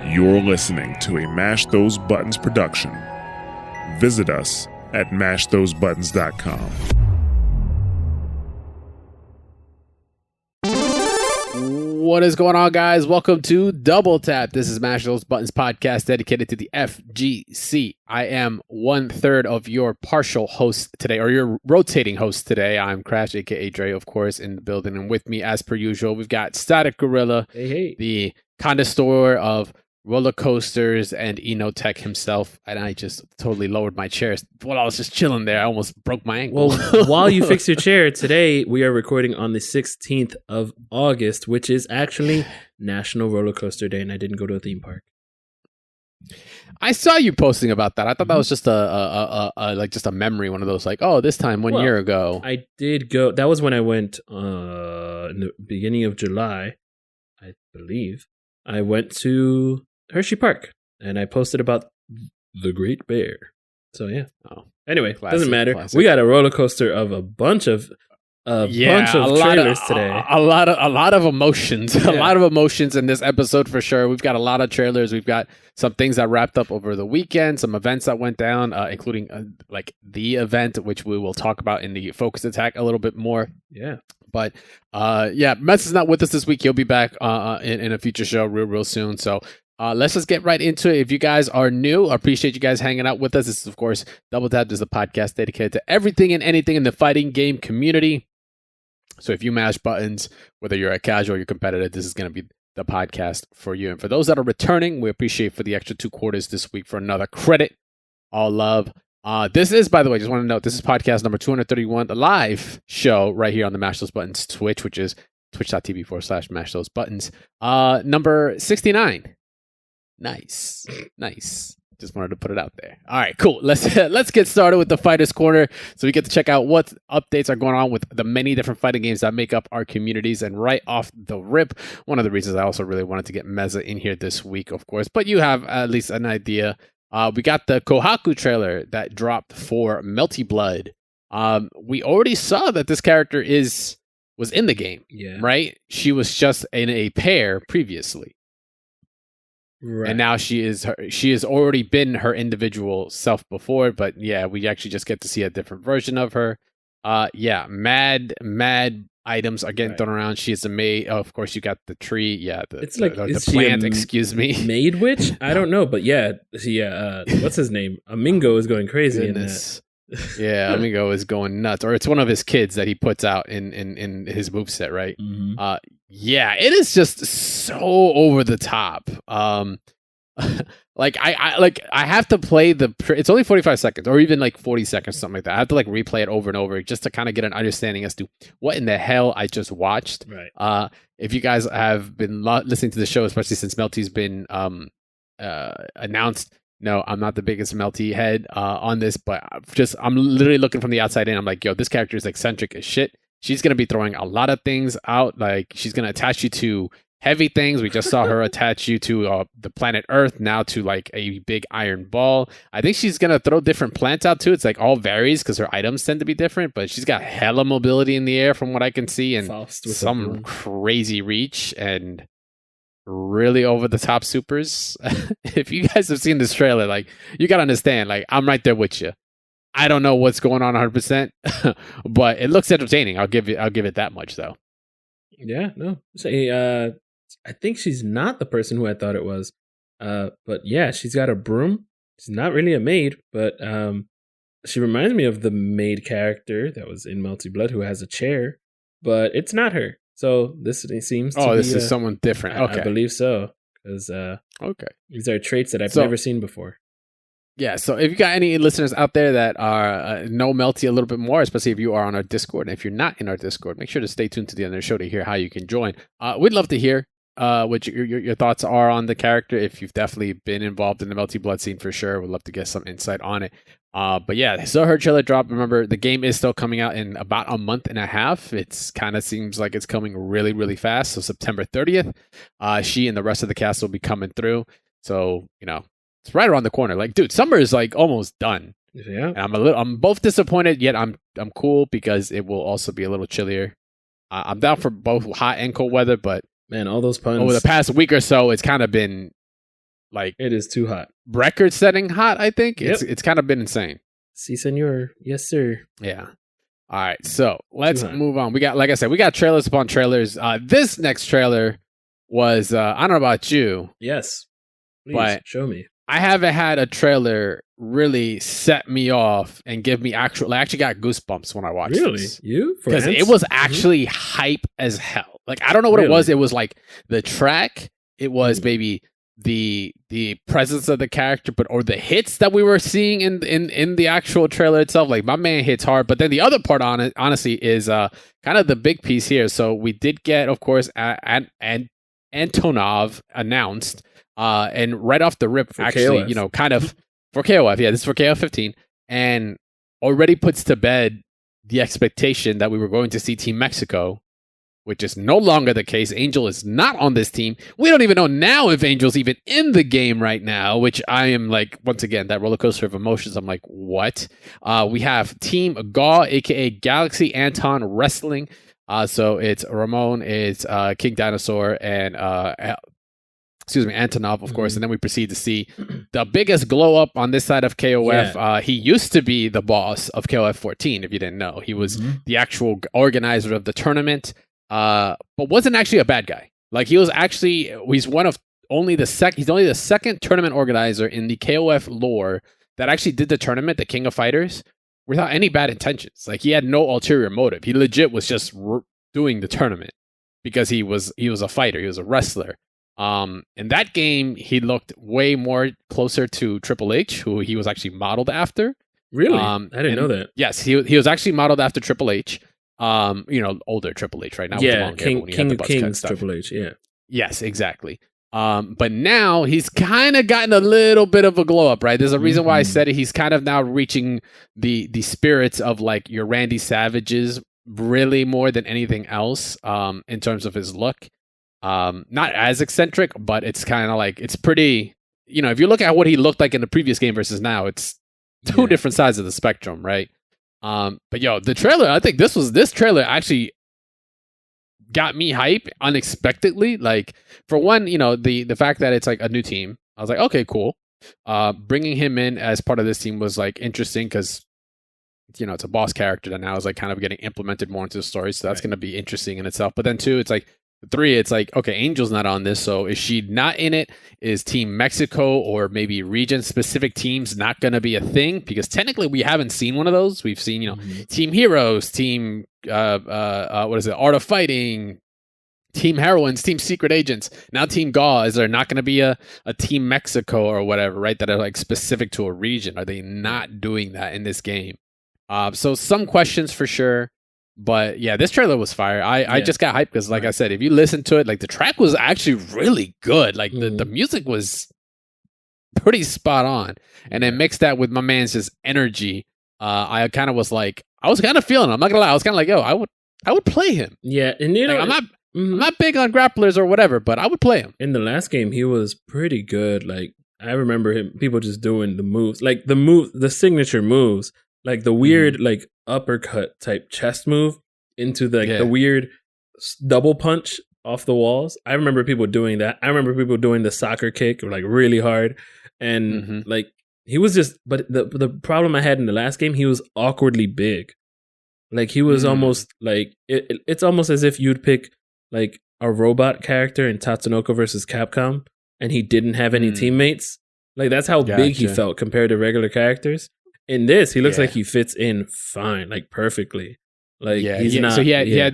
You're listening to a Mash Those Buttons production. Visit us at mashthosebuttons.com. What is going on, guys? Welcome to Double Tap. This is Mash Those Buttons podcast dedicated to the FGC. I am 1/3 of your partial host today, or your rotating host today. I'm Crash, aka Dre, of course, in the building. And with me, as per usual, we've got Static Gorilla, the connoisseur of roller coasters and Enotech himself. And I just totally lowered my chair while I was just chilling there. I almost broke my ankle. Well, while you fix your chair, today we are recording on the 16th of August, which is actually National Roller Coaster Day, and I didn't go to a theme park. I saw you posting about that. I thought that was just a memory, one of those like, oh, this time one year ago. I did go. That was when I went in the beginning of July, I believe. I went to Hershey Park, and I posted about the Great Bear. So yeah. Oh, anyway, doesn't matter. Classic. We got a roller coaster of a bunch of trailers today. A lot of emotions. Yeah. A lot of emotions in this episode for sure. We've got a lot of trailers. We've got some things that wrapped up over the weekend, some events that went down, including like the event, which we will talk about in the Focus Attack a little bit more. Yeah. But Mets is not with us this week. He'll be back in a future show real soon. So let's just get right into it. If you guys are new, I appreciate you guys hanging out with us. This is, of course, Double Tap. This is a podcast dedicated to everything and anything in the fighting game community. So if you mash buttons, whether you're a casual or you're competitive, this is going to be the podcast for you. And for those that are returning, we appreciate for the extra 2 quarters this week for another credit. All love. This is, by the way, just want to note, this is podcast number 231, the live show right here on the Mash Those Buttons Twitch, which is twitch.tv/Mash Those Buttons. Number 69. Nice. Just wanted to put it out there. All right, cool. Let's get started with the Fighters Corner so we get to check out what updates are going on with the many different fighting games that make up our communities. And right off the rip, one of the reasons I also really wanted to get Meza in here this week, of course, but you have at least an idea. We got the Kohaku trailer that dropped for Melty Blood. We already saw that this character was in the game, right? She was just in a pair previously. Right. And now she has already been her individual self before, but yeah, we actually just get to see a different version of her. Mad items are getting thrown around. She is a maid. Oh, of course, you got the tree. Yeah, the plant. Excuse me, maid witch. I don't know, but what's his name? Amingo is going crazy in this. Yeah, Amingo is going nuts, or it's one of his kids that he puts out in his moveset, right? Mm-hmm. It is just so over the top. Like I have to play it's only 45 seconds or even like 40 seconds, something like that. I have to like replay it over and over just to kind of get an understanding as to what in the hell I just watched. Right. If you guys have been listening to the show, especially since Melty's been announced. No, I'm not the biggest Melty head on this, but I'm literally looking from the outside in. I'm like, yo, this character is eccentric as shit. She's going to be throwing a lot of things out. Like, she's going to attach you to heavy things. We just saw her attach you to the planet Earth, now to like a big iron ball. I think she's going to throw different plants out too. It's like all varies because her items tend to be different, but she's got hella mobility in the air from what I can see, and some crazy reach and really over the top supers. If you guys have seen this trailer, like, you got to understand, like, I'm right there with you. I don't know what's going on 100%, but it looks entertaining. I'll give it that much though. Yeah, no. I think she's not the person who I thought it was. But yeah, she's got a broom. She's not really a maid, but she reminds me of the maid character that was in Melty Blood who has a chair, but it's not her. So this seems to be... this is someone different. Okay. I believe so. Because these are traits that I've never seen before. Yeah, so if you got any listeners out there that are know Melty a little bit more, especially if you are on our Discord, and if you're not in our Discord, make sure to stay tuned to the end of the show to hear how you can join. We'd love to hear what your thoughts are on the character. If you've definitely been involved in the Melty Blood scene for sure, we'd love to get some insight on it. But yeah, so her trailer drop. Remember, the game is still coming out in about a month and a half. It's kind of seems like it's coming really, really fast. So September 30th, she and the rest of the cast will be coming through. So, it's right around the corner. Like, dude, summer is like almost done. Yeah. And I'm both disappointed, yet I'm cool because it will also be a little chillier. I'm down for both hot and cold weather, but man, all those puns over the past week or so, it's kind of been like It is too hot. record-setting hot. I think Yep. it's kind of been insane. Si, senor. Yes, sir. Yeah. All right, so let's Too hot. move on. We got, like I said, we got trailers upon trailers. This next trailer was I don't know about you, Yes. Please, But- show me. I haven't had a trailer really set me off and give me actual. I actually got goosebumps when I watched Really? this. You? For Because it Ants? was actually hype as hell. Like I don't know what it was. Really? It was like the track. It was Mhm. maybe the presence of the character, but or the hits that we were seeing in the actual trailer itself. Like my man hits hard, but then the other part on it, honestly, is kind of the big piece here. So we did get, of course, Antonov announced, and right off the rip, For actually, KOF. you know, kind of for KOF. Yeah, this is for KOF 15, and already puts to bed the expectation that we were going to see Team Mexico, which is no longer the case. Angel is not on this team. We don't even know now if Angel's even in the game right now, which I am like, once again, that roller coaster of emotions. I'm like, what? We have Team Gaw, aka Galaxy Anton Wrestling. So it's Ramon, it's King Dinosaur, and Antonov, of course. Mhm. And then we proceed to see the biggest glow up on this side of KOF. He used to be the boss of KOF 14, if you didn't know. He was Mhm. the actual organizer of the tournament, but wasn't actually a bad guy. Like he was actually, he's one of only the he's only the second tournament organizer in the KOF lore that actually did the tournament, the King of Fighters, without any bad intentions. Like he had no ulterior motive. He legit was just doing the tournament because he was a fighter. He was a wrestler. In that game, he looked way more closer to Triple H, who he was actually modeled after. Really? I didn't and- know that. Yes, he was actually modeled after Triple H. Older Triple H, right now. With the Yeah, long hair, King when he had the of buzz cut Kings, stuff. Triple H. Yeah. Yes, exactly. But now he's kind of gotten a little bit of a glow up, right? There's a reason why I Mhm. said it. He's kind of now reaching the spirits of like your Randy Savages, really more than anything else. In terms of his look, not as eccentric, but it's kind of like it's pretty. You know, if you look at what he looked like in the previous game versus now, it's two Yeah. different sides of the spectrum, right? But yo, the trailer, I think this trailer actually got me hype unexpectedly. Like for one, you know, the fact that it's like a new team, I was like, okay, cool. Bringing him in as part of this team was like interesting because, you know, it's a boss character that now is like kind of getting implemented more into the story. So that's Right. going to be interesting in itself. But then two, it's like three, it's like, okay, Angel's not on this. So is she not in it? Is Team Mexico or maybe region specific teams not going to be a thing? Because technically we haven't seen one of those. We've seen, you know, Mhm. Team Heroes, Team what is it? Art of Fighting, Team Heroines, Team Secret Agents. Now Team Gaw. Is there not going to be a Team Mexico or whatever, right? That are like specific to a region. Are they not doing that in this game? So some questions for sure. But yeah, this trailer was fire. I Yeah. just got hyped because, like I Right. said, if you listen to it, like the track was actually really good. Like the Mhm. music was pretty spot on. And then mix that with my man's just energy. I kind of was like, I was kind of feeling it. I'm not gonna lie. I was kind of like, yo, I would play him. Yeah, and you know, Like, I'm mhm. not big on grapplers or whatever, but I would play him. in the last game, he was pretty good. Like I remember people just doing the moves, like the signature moves, like the weird like uppercut type chest move into Yeah. the weird double punch off the walls. I remember people doing that. I remember people doing the soccer kick like really hard, and Mhm. like he was just. But the problem I had in the last game, he was awkwardly big. Like he was Mm. almost like it's almost as if you'd pick like a robot character in Tatsunoko versus Capcom, and he didn't have any Mm. teammates. Like that's how big he Gotcha. felt compared to regular characters. In this, he looks Yeah. like he fits in fine, like perfectly. Like Yeah, he's yeah, not. so he had yeah.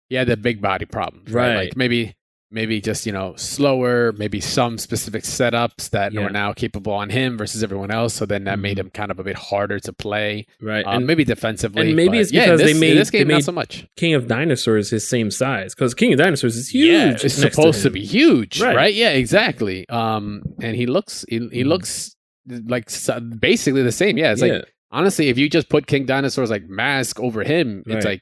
he had the big body problems, right? Right. Like maybe just, you know, slower, maybe some specific setups that Yeah. were now capable on him versus everyone else. So then that made Mhm. him kind of a bit harder to play. right. Maybe defensively, and maybe but it's yeah, because in they this, made- in this game they not made- so much. King of Dinosaurs his same size because King of Dinosaurs is huge. Yeah, it's next supposed to him. be huge, Right. right? Yeah, exactly. And he looks Mhm. looks like basically the same. Yeah, it's Yeah. like honestly, if you just put King Dinosaur's like mask over him, it's Right. like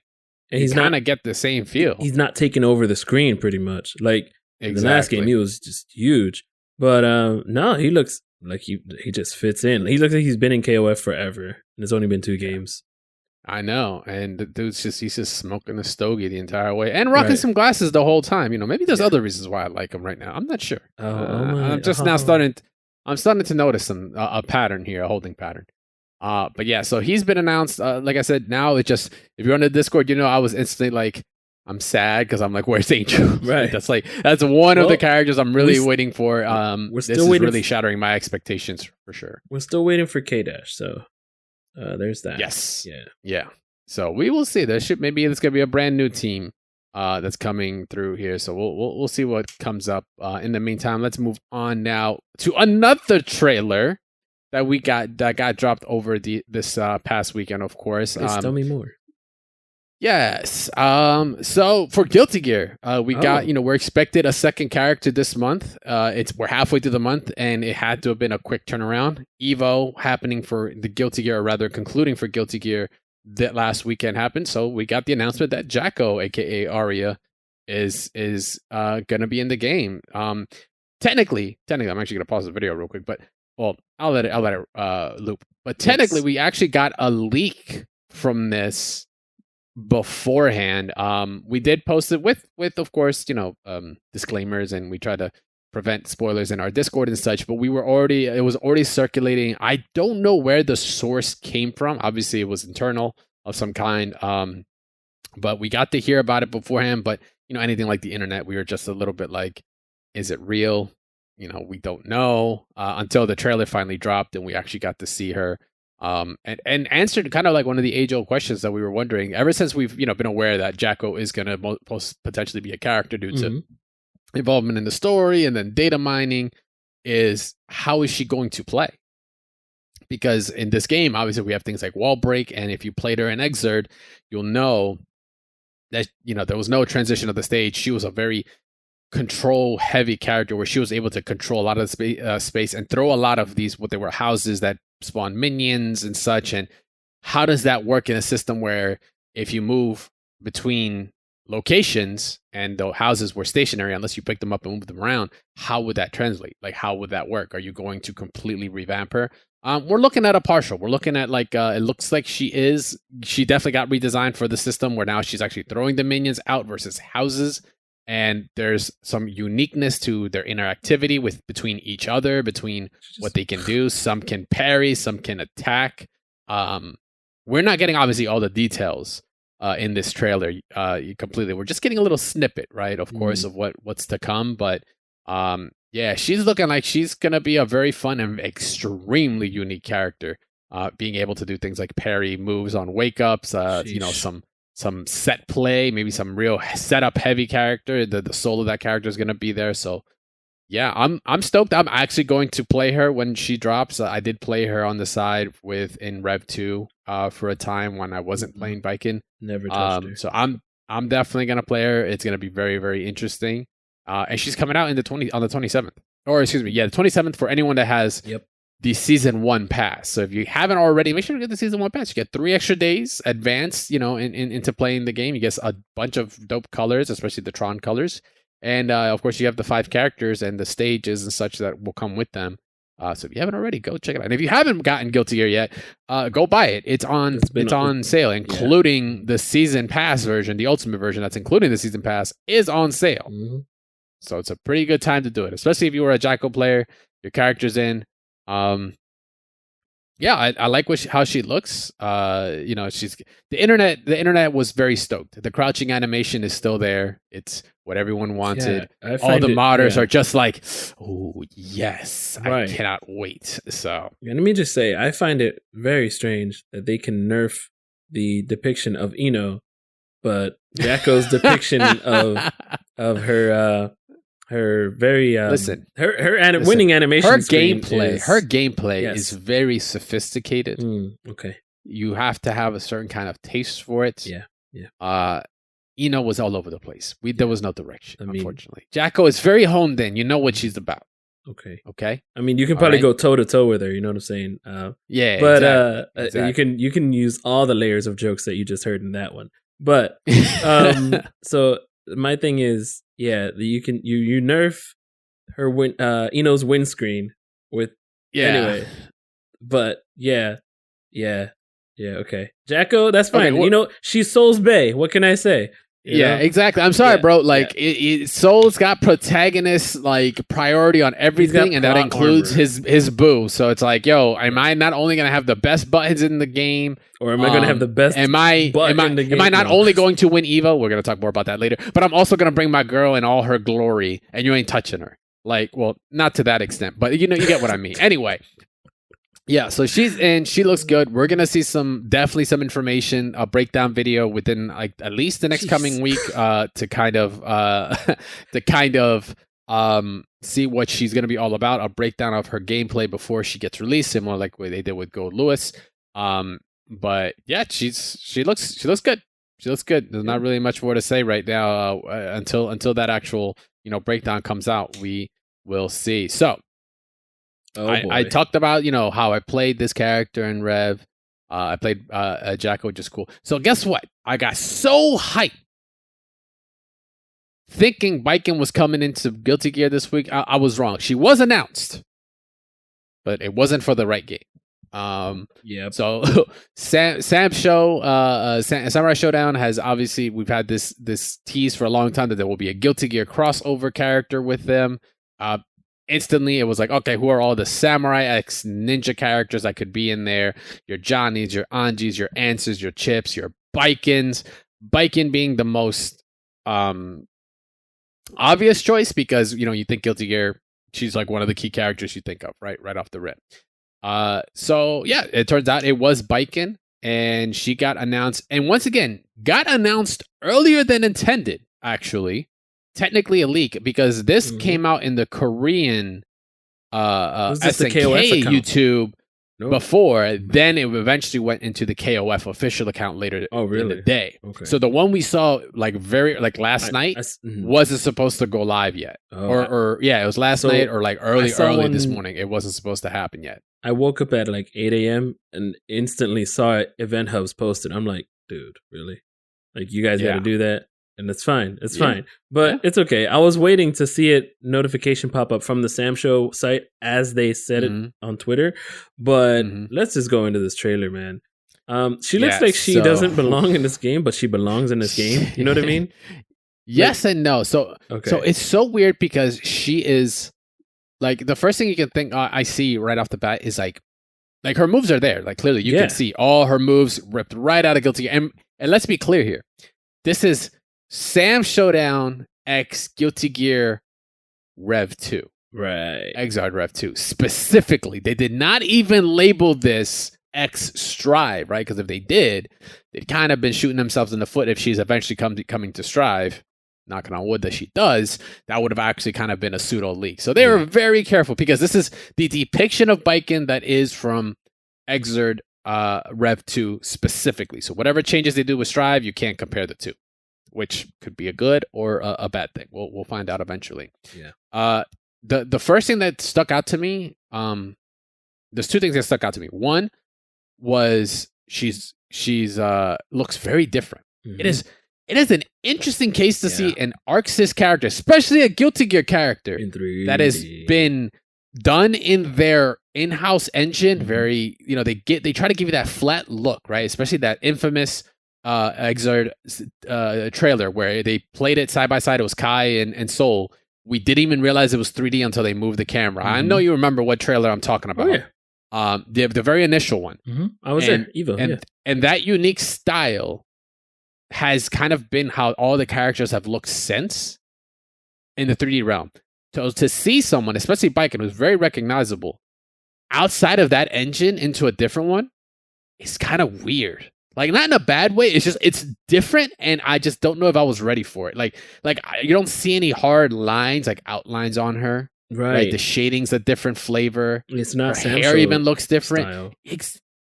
and you he's kind not. of get the same feel. He's not taking over the screen pretty much. Like in the last game, Exactly. he was just huge. But no, he looks like he just fits in. He looks like he's been in KOF forever, and it's only been 2 games. I know, and the dude's he's just smoking a stogie the entire way and rocking Right. some glasses the whole time. You know, maybe there's Yeah. other reasons why I like him right now. I'm not sure. Oh my! I'm just now I'm starting to notice a pattern here, a holding pattern. But yeah, so he's been announced. Like I said, now it's just if you're on the Discord, you know, I was instantly like, I'm sad because I'm like, where's Angel? Right. that's one of the Well, characters I'm really waiting for. we're This still is waiting really shattering my expectations for sure. We're still waiting for K-Dash, so there's that. Yes. Yeah. Yeah. So we will see. Maybe it's gonna be a brand new team that's coming through here. So we'll see what comes up. In the meantime, let's move on now to another trailer that got dropped over this past weekend, of course. Please tell me more. Yes. So for Guilty Gear, we got, Oh. we're expected a second character this month. We're halfway through the month, and it had to have been a quick turnaround. Evo happening for the Guilty Gear, or rather concluding for Guilty Gear that last weekend happened. So we got the announcement that Jacko, aka Arya, is gonna be in the game. Technically, I'm actually gonna pause the video real quick, but I'll let it loop. But technically, Yes. we actually got a leak from this beforehand. We did post it with of course, disclaimers, and we try to prevent spoilers in our Discord and such, but it was already circulating. I don't know where the source came from. Obviously it was internal of some kind. But we got to hear about it beforehand, but anything like the internet, we were just a little bit like, is it real? We don't know, until the trailer finally dropped and we actually got to see her. And answered kind of like one of the age-old questions that we were wondering ever since we've been aware that Jacko is going to potentially be a character due to involvement in the story and then data mining, is how is she going to play? Because in this game, obviously, we have things like wall break, and if you played her in Xrd, you'll know that there was no transition of the stage. She was a very control heavy character where she was able to control a lot of the space and throw a lot of these what they were houses that spawn minions and such. And how does that work in a system where if you move between locations and the houses were stationary unless you pick them up and move them around, how would that translate? Like, how would that work? Are you going to completely revamp her? We're looking at a partial. We're looking at it looks like she definitely got redesigned for the system where now she's actually throwing the minions out versus houses. And there's some uniqueness to their interactivity between each other, between what they can do. Some can parry, some can attack. We're not getting obviously all the details in this trailer completely. We're just getting a little snippet, right? Of course, of what's to come. But yeah, she's looking like she's gonna be a very fun and extremely unique character. Being able to do things like parry moves on wake ups, some set play, maybe some real setup heavy character. The soul of that character is going to be there. So yeah, I'm stoked. I'm actually going to play her when she drops. I did play her on the side in Rev 2 for a time when I wasn't playing Viking. Never touched her. So I'm definitely going to play her. It's going to be very, very interesting. And she's coming out on the 27th. Or excuse me, the 27th for anyone that has the Season 1 pass. So if you haven't already, make sure to get the Season 1 pass. You get 3 extra days advanced, into playing the game. You get a bunch of dope colors, especially the Tron colors. And of course, you have the 5 characters and the stages and such that will come with them. So if you haven't already, go check it out. And if you haven't gotten Guilty Gear yet, go buy it. It's on sale, including the Season Pass version. The Ultimate version that's including the Season Pass is on sale. Mm-hmm. So it's a pretty good time to do it, especially if you were a Jacko player, your character's in. Yeah, I like how she looks. She's the internet was very stoked. The crouching animation is still there. It's what everyone wanted. Yeah, all the modders are just like, oh yes, right. I cannot wait. So let me just say, I find it very strange that they can nerf the depiction of Ino, but Jacko's depiction of her very winning animation. Her gameplay is very sophisticated. Okay, you have to have a certain kind of taste for it. Yeah. Ino was all over the place. There was no direction, unfortunately. Jacko is very honed in. You know what she's about. Okay. I mean, you can probably go toe to toe with her. You know what I'm saying? Yeah. But exactly. you can use all the layers of jokes that you just heard in that one. But so my thing is, you nerf her Ino's windscreen with anyway. But yeah. Yeah, okay. Jacko, that's fine. Okay, You know, she's Soul's Bay. What can I say? You Yeah, know? exactly. I'm sorry, Yeah, bro. Like, Soul's got protagonist like priority on everything, and that plot includes armor. his boo. So it's like, yo, am I not only gonna have the best buttons in the game, Or am I going to have the best Am I button in the game? am I not No. only going to win Evo? We're gonna talk more about that later. But I'm also gonna bring my girl in all her glory, and you ain't touching her. Like, well, not to that extent, but you know, you get what I mean. Anyway. Yeah, so she's in. She looks good. We're gonna see definitely some information, a breakdown video within like at least the next coming week, to kind of see what she's gonna be all about. A breakdown of her gameplay before she gets released, similar like what they did with Gold Lewis. But yeah, she looks good. She looks good. There's not really much more to say right now until that actual breakdown comes out. We will see. So. I talked about, how I played this character in Rev. I played Jacko, which is cool. So guess what? I got so hyped thinking Baiken was coming into Guilty Gear this week. I was wrong. She was announced, but it wasn't for the right game. Yeah. So Samurai Showdown has obviously, we've had this tease for a long time that there will be a Guilty Gear crossover character with them. Instantly, it was like, okay, who are all the Samurai X ninja characters that could be in there? Your Johnnies, your Anjis, your Answers, your Chips, your Baikens. Baiken being the most obvious choice because, you think Guilty Gear, she's like one of the key characters you think of, right off the rip. So, yeah, it turns out it was Baiken, and she got announced. And once again, got announced earlier than intended, actually. Technically a leak because this came out in the Korean SNK YouTube before. Then it eventually went into the KOF official account later in the day. Okay. So the one we saw last night wasn't supposed to go live yet. Or it was last night or like early this morning. It wasn't supposed to happen yet. I woke up at like 8 a.m. and instantly saw it. Event Hubs posted. I'm like, dude, really? Like, you guys got to do that? And it's fine. It's fine. But it's okay. I was waiting to see it notification pop up from the Sam Show site as they said it on Twitter. But let's just go into this trailer, man. She looks like she doesn't belong in this game, but she belongs in this game. You know what I mean? Yes and no. So it's so weird because she is like the first thing you can think I see right off the bat is like her moves are there. Like clearly you can see all her moves ripped right out of Guilty Gear. And let's be clear here. This is Sam Showdown X Guilty Gear Rev 2. Right. Exard Rev 2. Specifically. They did not even label this X Strive, right? Because if they did, they'd kind of been shooting themselves in the foot if she's eventually coming to Strive. Knocking on wood that she does, that would have actually kind of been a pseudo leak. So they were very careful because this is the depiction of Baiken that is from Exard Rev 2 specifically. So whatever changes they do with Strive, you can't compare the two. Which could be a good or a bad thing. We'll find out eventually. Yeah. The first thing that stuck out to me, there's two things that stuck out to me. One was she's looks very different. It is an interesting case to see an Arc Sys character, especially a Guilty Gear character that has been done in their in-house engine. Very, they try to give you that flat look, right? Especially that infamous Exard trailer where they played it side by side. It was Kai and Soul. We didn't even realize it was 3D until they moved the camera. I know you remember what trailer I'm talking about. Oh, yeah. The very initial one. I was there, Evo. And that unique style has kind of been how all the characters have looked since in the 3D realm. So to see someone, especially Baiken, who's very recognizable, outside of that engine into a different one, is kind of weird. Like, not in a bad way. It's just, it's different, and I just don't know if I was ready for it. Like you don't see any hard lines, like outlines on her. Right. The shading's a different flavor. It's not her Sam hair Show even looks different. Style.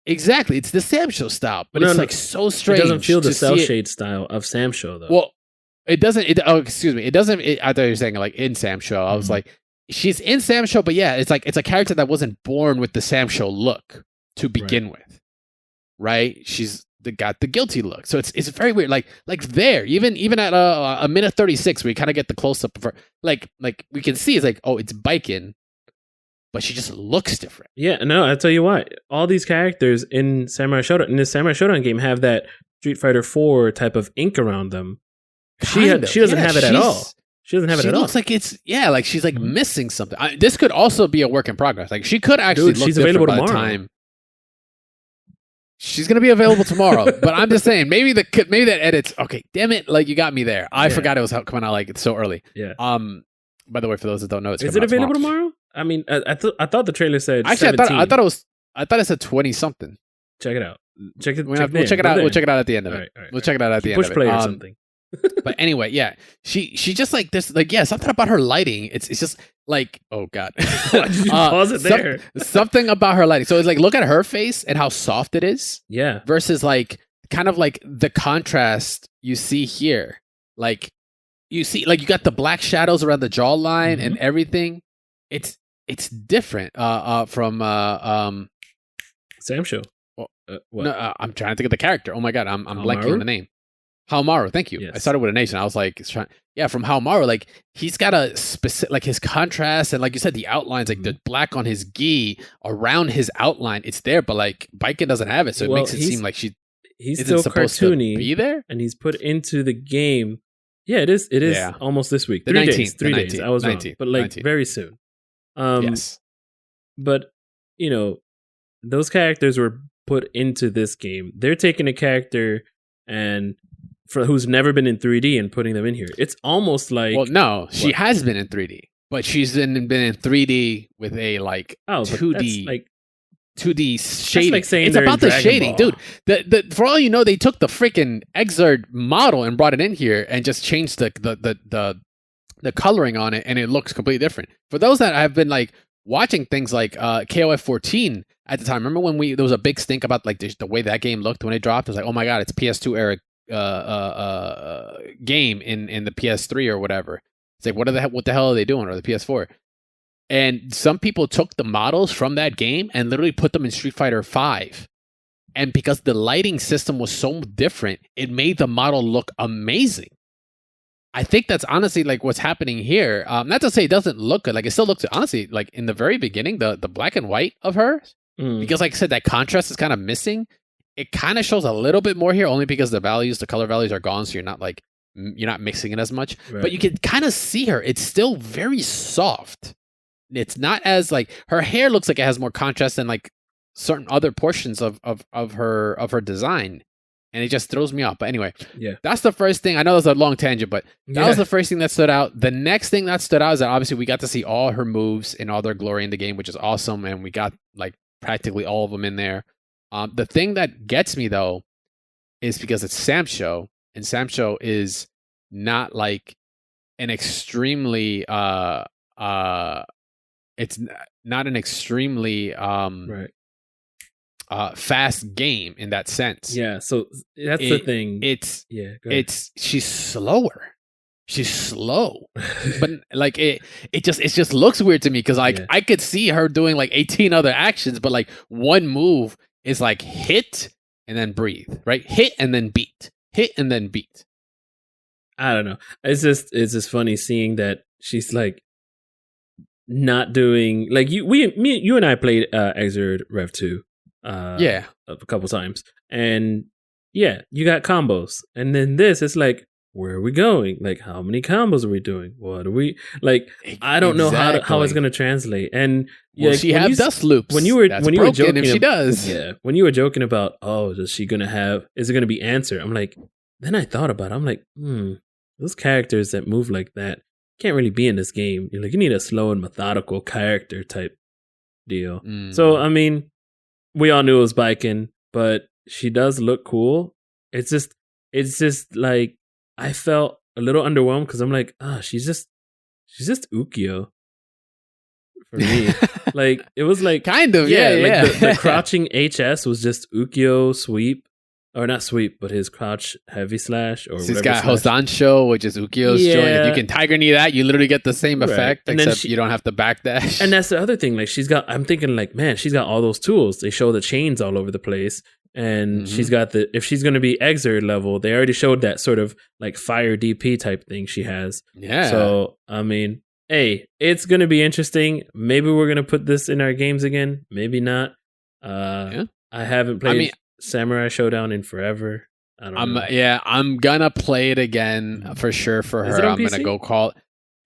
Exactly. It's the Sam Show style, but it's like so strange. It doesn't feel the cell shade style of Sam Show, though. Well, it doesn't. Excuse me. It doesn't. I thought you were saying like in Sam Show. I was like, she's in Sam Show, but yeah, it's like it's a character that wasn't born with the Sam Show look to begin with. Right? She's got the guilty look, so it's very weird. Like there, even at a minute 36, we kind of get the close up of her. Like we can see it's like, oh, it's Baiken, but she just looks different. Yeah, no, I'll tell you what. All these characters in Samurai Shodown, in the Samurai Shodown game, have that Street Fighter 4 type of ink around them. She doesn't have it at all. She doesn't have it at all. She looks like it's like she's like missing something. This could also be a work in progress. Like she could actually look she's different available by tomorrow. the time. She's gonna be available tomorrow, but I'm just saying maybe that edits. Okay, damn it! Like you got me there. I forgot it was coming out like so early. Yeah. By the way, for those that don't know, is it available tomorrow? I mean, I thought the trailer said. Actually, 17. I thought it said 20 something. Check it out. We'll check it out. We'll check it out at the end of it. All right. We'll check it out at the end push of it. Play or something. But anyway, yeah, she just like this, like something about her lighting. It's just like, oh god, why did you pause it there? Something about her lighting. So it's like, look at her face and how soft it is. Yeah. Versus like kind of like the contrast you see here. Like you see, like you got the black shadows around the jawline and everything. It's different. From Sam Show. What? No, I'm trying to think of the character. Oh my god, I'm blanking on the name. Haomaru, thank you. Yes. I started with a nation. I was like, from Haomaru, like he's got a specific, like his contrast and like you said, the outlines, like the black on his gi around his outline, it's there, but like Baiken doesn't have it, so it makes it seem like he's still supposed cartoony. To be there, and he's put into the game. Yeah, it is. It is almost this week. 3 days. 3 days. I was wrong, but like 19. Very soon. Yes, but you know, those characters were put into this game. They're taking a character and who's never been in 3D and putting them in here. It's almost like... Well, no, she has been in 3D, but she's been in 3D with a like 2D, like 2D shading. Like saying it's about the shading, dude. For all you know, they took the freaking Exerd model and brought it in here and just changed the coloring on it, and it looks completely different. For those that have been like watching things like KOF 14 at the time, remember when there was a big stink about like the way that game looked when it dropped? It was like, oh my god, it's PS2 era game in the PS3 or whatever. It's like, what the hell are they doing? Or the PS4? And some people took the models from that game and literally put them in Street Fighter 5. And because the lighting system was so different, it made the model look amazing. I think that's honestly like what's happening here. Not to say it doesn't look good. Like it still looks, honestly, like in the very beginning, the black and white of her, because like I said, that contrast is kind of missing. It kind of shows a little bit more here, only because the color values are gone, so you're not mixing it as much. Right. But you can kind of see her. It's still very soft. It's not as like her hair looks like it has more contrast than like certain other portions of her design, and it just throws me off. But anyway, that's the first thing. I know that's a long tangent, but that was the first thing that stood out. The next thing that stood out is that obviously we got to see all her moves in all their glory in the game, which is awesome, and we got like practically all of them in there. The thing that gets me though is because it's Sam Show, and Sam Show is not like an extremely it's not an extremely fast game in that sense. Yeah, so that's the thing. She's slower. She's slow, but like it just looks weird to me because like I could see her doing like 18 other actions, but like one move is like hit and then breathe, right? Hit and then beat, hit and then beat. I don't know. It's just funny seeing that she's like not doing like you and I played Exerd Rev 2 a couple times, and you got combos, and then this it's like, where are we going? Like, how many combos are we doing? What are we like? I don't know how it's going to translate. And she have dust loops. When you were joking, if she does, when you were joking about, is it going to be answer? I'm like, then I thought about it. I'm like, those characters that move like that can't really be in this game. You're like, you need a slow and methodical character type deal. So I mean, we all knew it was Baiken, but she does look cool. It's just like, I felt a little underwhelmed because I'm like, she's just Ukyo for me. Like it was like kind of like the crouching HS was just Ukyo sweep, or not sweep, but his crouch heavy slash or she's got Hosansho, which is Ukyo's joint. If you can Tiger Knee that, you literally get the same effect, and except you don't have to backdash. And that's the other thing. Like I'm thinking like, man, she's got all those tools. They show the chains all over the place. And she's got if she's going to be Exerd level, they already showed that sort of like fire DP type thing she has. Yeah. So, I mean, Hey, it's gonna be interesting. Maybe we're gonna put this in our games again. Maybe not. Yeah. I haven't played Samurai Showdown in forever. I don't know. Yeah, I'm gonna play it again for sure for Is her. it on I'm PC? gonna go call it.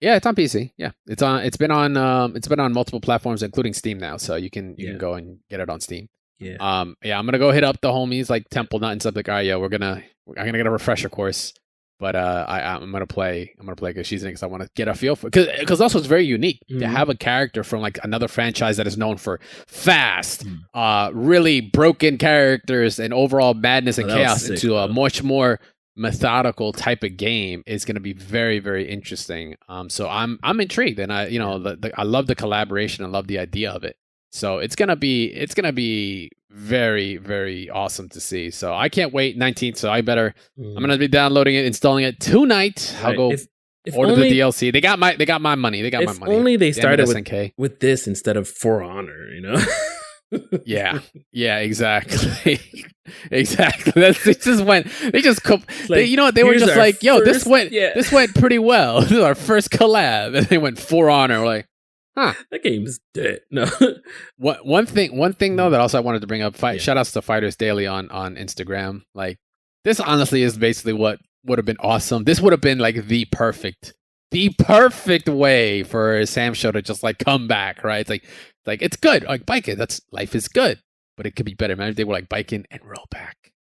Yeah, it's on PC. Yeah, it's on. It's been on multiple platforms, including Steam now. So you can go and get it on Steam. Yeah. Yeah, I'm gonna go hit up the homies like Temple Nut and stuff like. All right, yeah, I'm gonna get a refresher course. But I'm gonna play because she's in because I want to get a feel for because also it's very unique to have a character from like another franchise that is known for fast, really broken characters and overall madness and chaos into a much more methodical type of game is going to be very, very interesting. So I'm intrigued, and I love the collaboration. I love the idea of it. So it's gonna be very, very awesome to see. So I can't wait. 19th. So I'm gonna be downloading it, installing it tonight. I'll go order the DLC. They got my money. They got my money. If only they started with this instead of For Honor, you know. Yeah, exactly. Exactly. They were just like, yo, this went pretty well. This is our first collab. And they went For Honor. We're like, huh. That game's dead. No. One thing though that also I wanted to bring up, shout outs to Fighters Daily on Instagram. Like, this honestly is basically what would have been awesome. This would have been like the perfect way for Sam Show to just like come back, right? It's like it's good. Like biking, life is good, but it could be better. Imagine if they were like biking and roll back.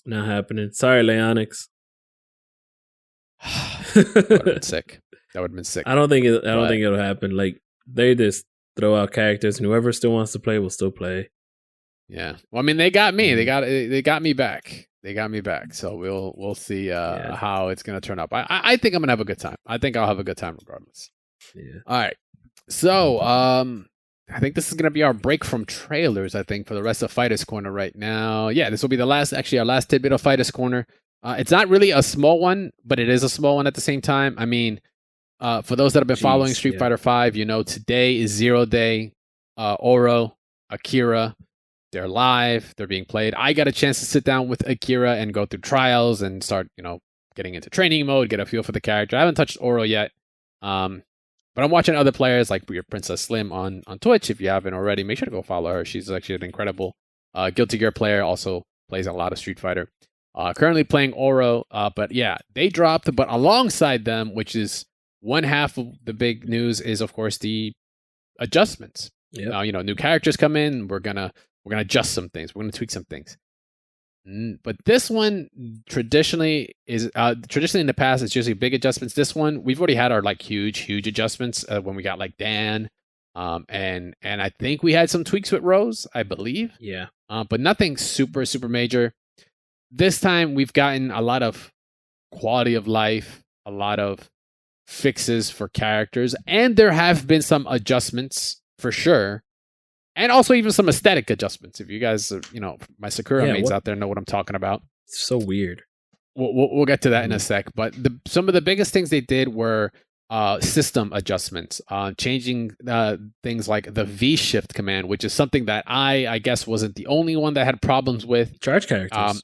Not happening. Sorry, Leonix. That would have been sick. I don't think it'll happen. Like, they just throw out characters, and whoever still wants to play will still play. Yeah. Well, I mean, they got me. They got me back. They got me back. So we'll see how it's gonna turn up. I think I'm gonna have a good time. I think I'll have a good time regardless. Yeah. All right. So I think this is gonna be our break from trailers. I think for the rest of Fighters Corner right now. Yeah, this will be our last tidbit of Fighters Corner. It's not really a small one, but it is a small one at the same time. I mean, for those that have been following Street Fighter V, today is 0 Day. Oro, Akira, they're live. They're being played. I got a chance to sit down with Akira and go through trials and start, getting into training mode, get a feel for the character. I haven't touched Oro yet. But I'm watching other players like your Princess Slim on Twitch. If you haven't already, make sure to go follow her. She's actually an incredible Guilty Gear player. Also plays a lot of Street Fighter. Currently playing Oro. But yeah, they dropped. But alongside them, which is one half of the big news, is of course the adjustments. Yep. New characters come in. We're gonna adjust some things. We're gonna tweak some things. But this one traditionally in the past, it's usually big adjustments. This one, we've already had our like huge adjustments when we got like Dan, and I think we had some tweaks with Rose, I believe. Yeah. But nothing super major. This time we've gotten a lot of quality of life, a lot of fixes for characters, and there have been some adjustments for sure. And also even some aesthetic adjustments. If you guys, my Sakura mates out there know what I'm talking about. It's so weird. We'll get to that in a sec. But some of the biggest things they did were system adjustments, changing things like the V-shift command, which is something that I guess wasn't the only one that had problems with. Charge characters.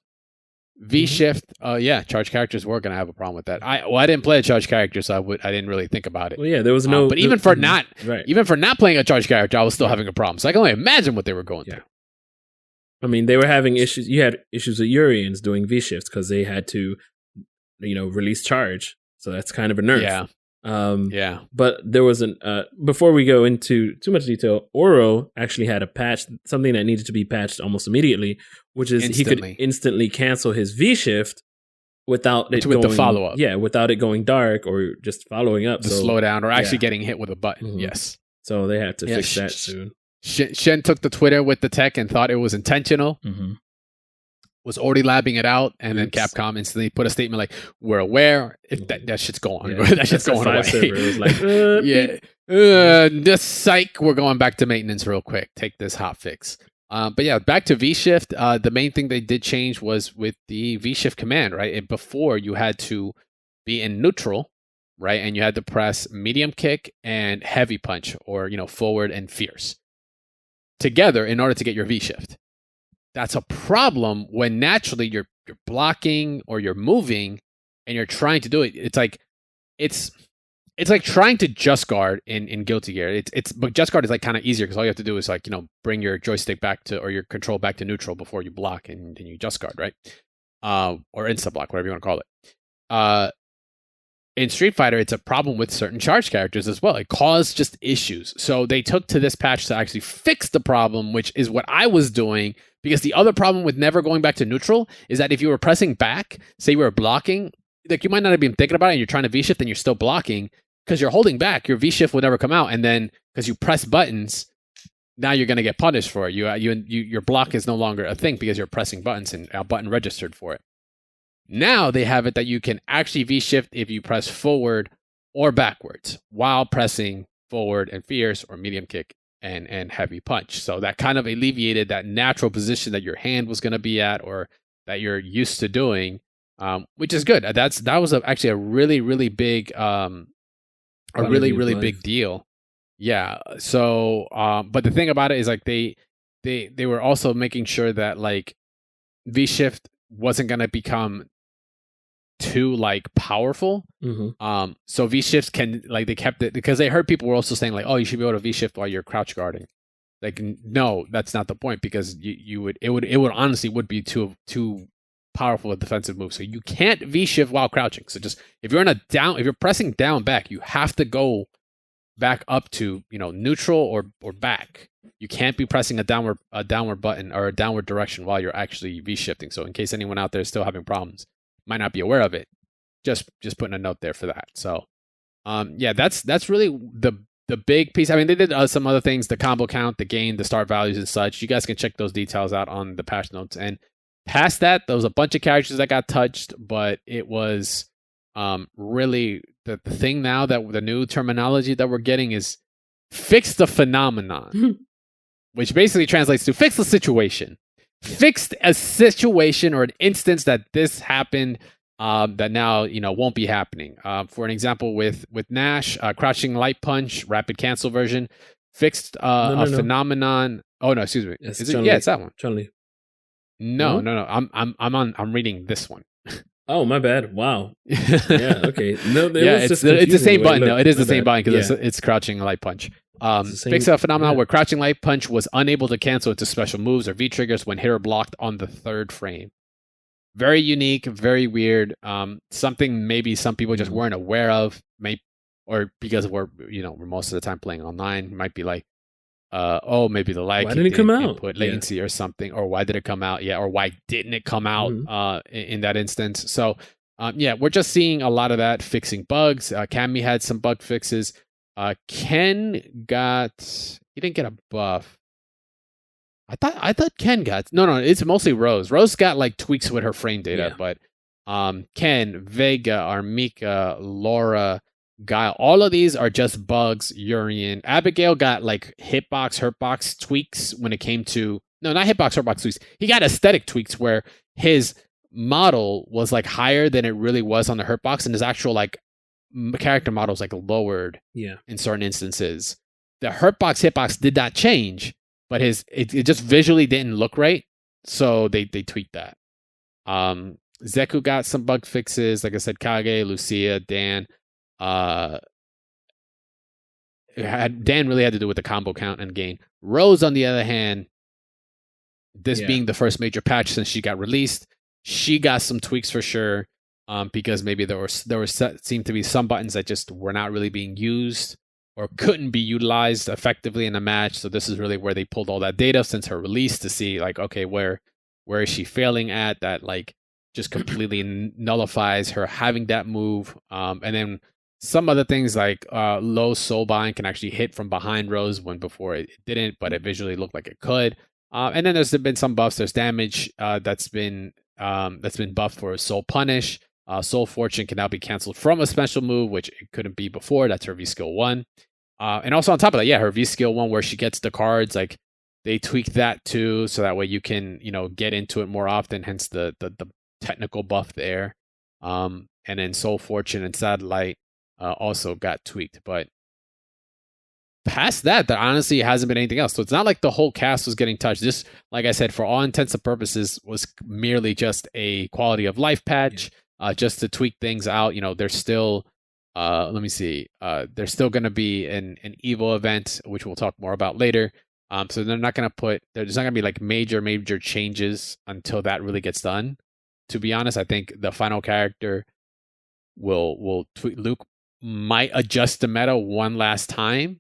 V-shift, charge characters were gonna have a problem with that. I didn't play a charge character, so I didn't really think about it. Well, yeah, there was no. But even for not playing a charge character, I was still having a problem. So I can only imagine what they were going through. I mean, they were having issues. You had issues with Urians doing V shifts because they had to, release charge. So that's kind of a nerf. Yeah. But there was before we go into too much detail, Oro actually had a patch, something that needed to be patched almost immediately, which is he could instantly cancel his V shift without it going, the follow up. Yeah, without it going dark or just following up. The slowdown or actually getting hit with a button. Mm-hmm. Yes. So they had to fix that soon. Shen took the Twitter with the tech and thought it was intentional. Mm-hmm. Was already labbing it out, and then Capcom instantly put a statement like, "We're aware if that shit's going, that shit's going away." Server. It was like, just psych. We're going back to maintenance real quick. Take this hot fix. But yeah, back to V-shift. The main thing they did change was with the V-shift command, right? And before you had to be in neutral, right, and you had to press medium kick and heavy punch, or forward and fierce together in order to get your V-shift. That's a problem when naturally you're blocking or you're moving and you're trying to do it. It's like it's it's like trying to just guard in Guilty Gear. But just guard is like kind of easier because all you have to do is like, bring your joystick back to, or your control back to neutral before you block, and then you just guard, right? Or insta block, whatever you want to call it. In Street Fighter, it's a problem with certain charge characters as well. It caused just issues. So they took to this patch to actually fix the problem, which is what I was doing. Because the other problem with never going back to neutral is that if you were pressing back, say you were blocking, like you might not have been thinking about it and you're trying to V-shift and you're still blocking, because you're holding back, your V-shift will never come out. And then because you press buttons, now you're going to get punished for it. Your block is no longer a thing because you're pressing buttons and a button registered for it. Now they have it that you can actually V-shift if you press forward or backwards while pressing forward and fierce or medium kick and heavy punch. So that kind of alleviated that natural position that your hand was going to be at or that you're used to doing, which is good. That was actually a really, really big, really big deal. Yeah. So, but the thing about it is like they were also making sure that like V-shift wasn't going to become too like powerful. So V-shifts they kept it because they heard people were also saying like, oh, you should be able to V-shift while you're crouch guarding. Like, no, that's not the point, because it would honestly be too powerful a defensive move. So you can't V-shift while crouching. So just if you're pressing down back, you have to go back up to neutral or back. You can't be pressing a downward button or a downward direction while you're actually V-shifting. So in case anyone out there is still having problems, might not be aware of it, just putting a note there for that. So that's really the big piece. I mean, they did some other things, the combo count, the gain, the start values and such. You guys can check those details out on the patch notes. And past that, there was a bunch of characters that got touched, but it was really the thing now that the new terminology that we're getting is fix the phenomenon, which basically translates to fix the situation. Fixed a situation or an instance that this happened that now won't be happening. For an example, with Nash, crouching light punch, rapid cancel version, fixed a phenomenon. Oh no, excuse me. It's it's that one. Chun-Li. No. I'm reading this one. Oh, my bad. Wow. Yeah. Okay. No. It's the same button. No, it is the same button because it's crouching light punch. Fix a phenomenon where crouching light punch was unable to cancel into special moves or V triggers when hit or blocked on the third frame. Very unique, very weird. Something maybe some people just weren't aware of, or because we're most of the time playing online, might be like, maybe the lag. Why didn't it come out? Input latency or something, or why did it come out? Yeah, or why didn't it come out in that instance? So, we're just seeing a lot of that, fixing bugs. Cammy had some bug fixes. Ken he didn't get a buff. I thought Ken got no. It's mostly Rose. Rose got like tweaks with her frame data, but Ken, Vega, Armika, Laura, Guile, all of these are just bugs. Urian, Abigail got like hurtbox tweaks when it came to not hitbox, hurtbox tweaks. He got aesthetic tweaks where his model was like higher than it really was on the hurtbox, and his actual like character model is like lowered in certain instances. The hurtbox hitbox did not change, but it just visually didn't look right, so they tweaked that. Zeku got some bug fixes, like I said. Kage, Lucia, Dan. Dan really had to do with the combo count and gain. Rose, on the other hand, being the first major patch since she got released, she got some tweaks for sure. Because maybe there seemed to be some buttons that just were not really being used or couldn't be utilized effectively in a match. So this is really where they pulled all that data since her release to see like, okay, where is she failing at that like just completely nullifies her having that move. And then some other things like low soul bind can actually hit from behind Rose when before it didn't, but it visually looked like it could. And then there's been some buffs. There's damage that's been buffed for soul punish. Soul Fortune can now be canceled from a special move, which it couldn't be before. That's her V skill 1. And also on top of that, her V skill 1 where she gets the cards, like they tweaked that too, so that way you can, get into it more often, hence the technical buff there. And then Soul Fortune and Satellite also got tweaked. But past that, there honestly hasn't been anything else. So it's not like the whole cast was getting touched. This, like I said, for all intents and purposes, was merely just a quality of life patch. Just to tweak things out. There's still let me see. There's still going to be an Evo event, which we'll talk more about later. So they're not going to there's not going to be like major changes until that really gets done. To be honest, I think the final character will tweet. Luke might adjust the meta one last time,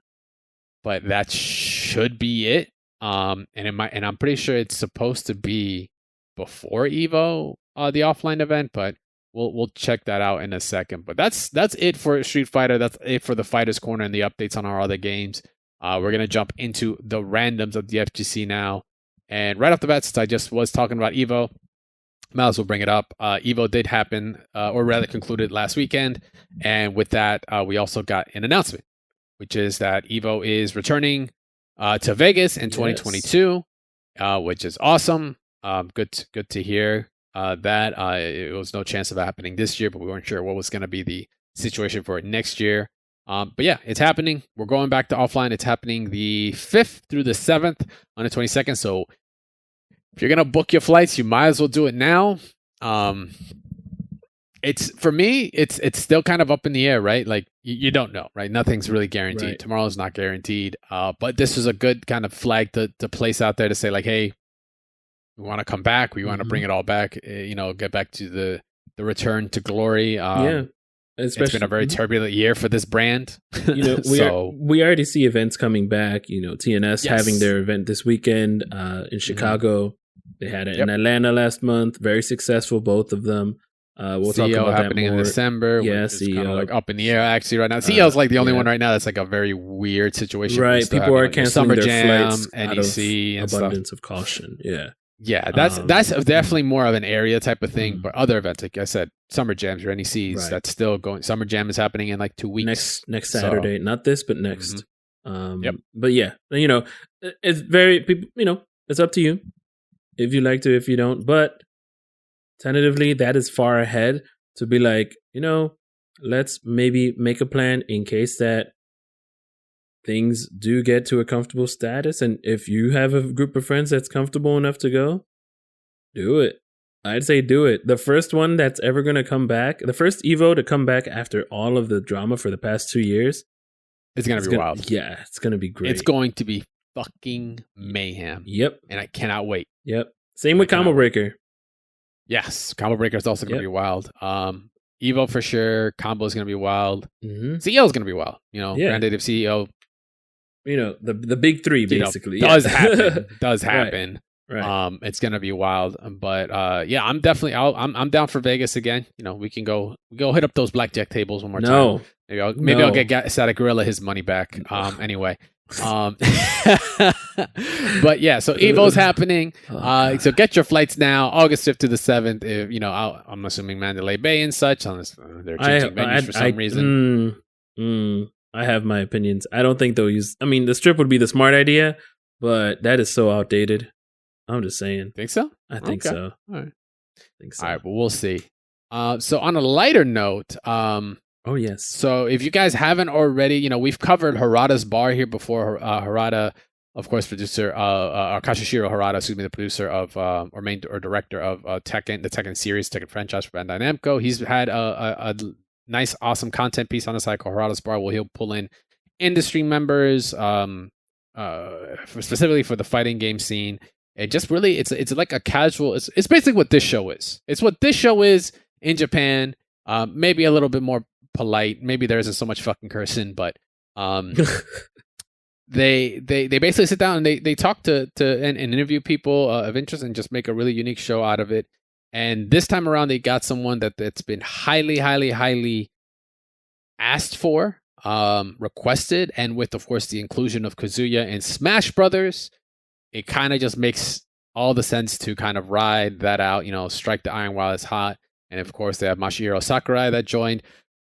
but that should be it. And I'm pretty sure it's supposed to be before Evo, the offline event, but we'll check that out in a second. But that's it for Street Fighter. That's it for the Fighters Corner and the updates on our other games. We're gonna jump into the randoms of the FGC now, and right off the bat, since I just was talking about Evo, might as well bring it up. Evo did happen, or rather concluded last weekend, and with that, we also got an announcement, which is that Evo is returning to Vegas in 2022, which is awesome. Good to hear that. It was no chance of that happening this year, but we weren't sure what was going to be the situation for it next year. But yeah, it's happening. We're going back to offline. It's happening the 5th through the 7th on the 22nd. So if you're going to book your flights, you might as well do it now. It's for me, it's still kind of up in the air, right? Like you don't know, right? Nothing's really guaranteed. Right. Tomorrow's not guaranteed. But this is a good kind of flag to place out there to say like, hey, we want to come back. We want to bring it all back. Get back to the return to glory. It's been a very turbulent year for this brand. We already see events coming back. TNS having their event this weekend in Chicago. They had it in Atlanta last month. Very successful, both of them. We'll talk about happening that more in December. Yeah, which is kind of like up in the air actually right now. CEO is like the only one right now that's like a very weird situation. Right, people are canceling Summer their Jam, flights NEC, out of and abundance stuff. of caution. Yeah. Yeah, that's definitely more of an area type of thing. But other events, like I said, Summer Jams or NECs, that's still going. Summer Jam is happening in like 2 weeks. Next Saturday, not this, but next. But yeah, it's very people. It's up to you if you like to, if you don't. But tentatively, that is far ahead to be like, let's maybe make a plan in case that things do get to a comfortable status. And if you have a group of friends that's comfortable enough to go, do it. I'd say do it. The first one that's ever going to come back, the first Evo to come back after all of the drama for the past 2 years. It's going to be wild. Yeah, it's going to be great. It's going to be fucking mayhem. Yep. And I cannot wait. Yep. Same with Combo Breaker. Yes. Combo Breaker is also going to be wild. Evo for sure. Combo is going to be wild. CEO is going to be wild. Grand Native CEO. The big three basically does happen. Right. It's gonna be wild, but I'm definitely I'm down for Vegas again. We can go hit up those blackjack tables one more time. Maybe I'll get Static Gorilla his money back. Anyway, but yeah, so Evo's happening. So get your flights now, August 5th to the 7th. I'm assuming Mandalay Bay and such, unless they're changing venues for some reason. I have my opinions. I don't think they'll use. I mean, the strip would be the smart idea, but that is so outdated. I'm just saying. Think so? I think so. All right. Think so. All right, but we'll see. So on a lighter note, oh yes. So if you guys haven't already, we've covered Harada's Bar here before. Harada, of course, producer, Kashichiro Harada, the producer of or director of Tekken, the Tekken series, Tekken franchise for Bandai Namco. He's had a nice, awesome content piece on the site called Harada's Bar, where he'll pull in industry members, specifically for the fighting game scene. It just really, it's like a casual. It's basically what this show is. It's what this show is in Japan. Maybe a little bit more polite. Maybe there isn't so much fucking cursing, but they basically sit down and they talk to and interview people of interest and just make a really unique show out of it. And this time around, they got someone that's been highly, highly, highly asked for, requested, and with, of course, the inclusion of Kazuya in Smash Brothers, it kind of just makes all the sense to kind of ride that out, strike the iron while it's hot. And of course, they have Masahiro Sakurai that joined.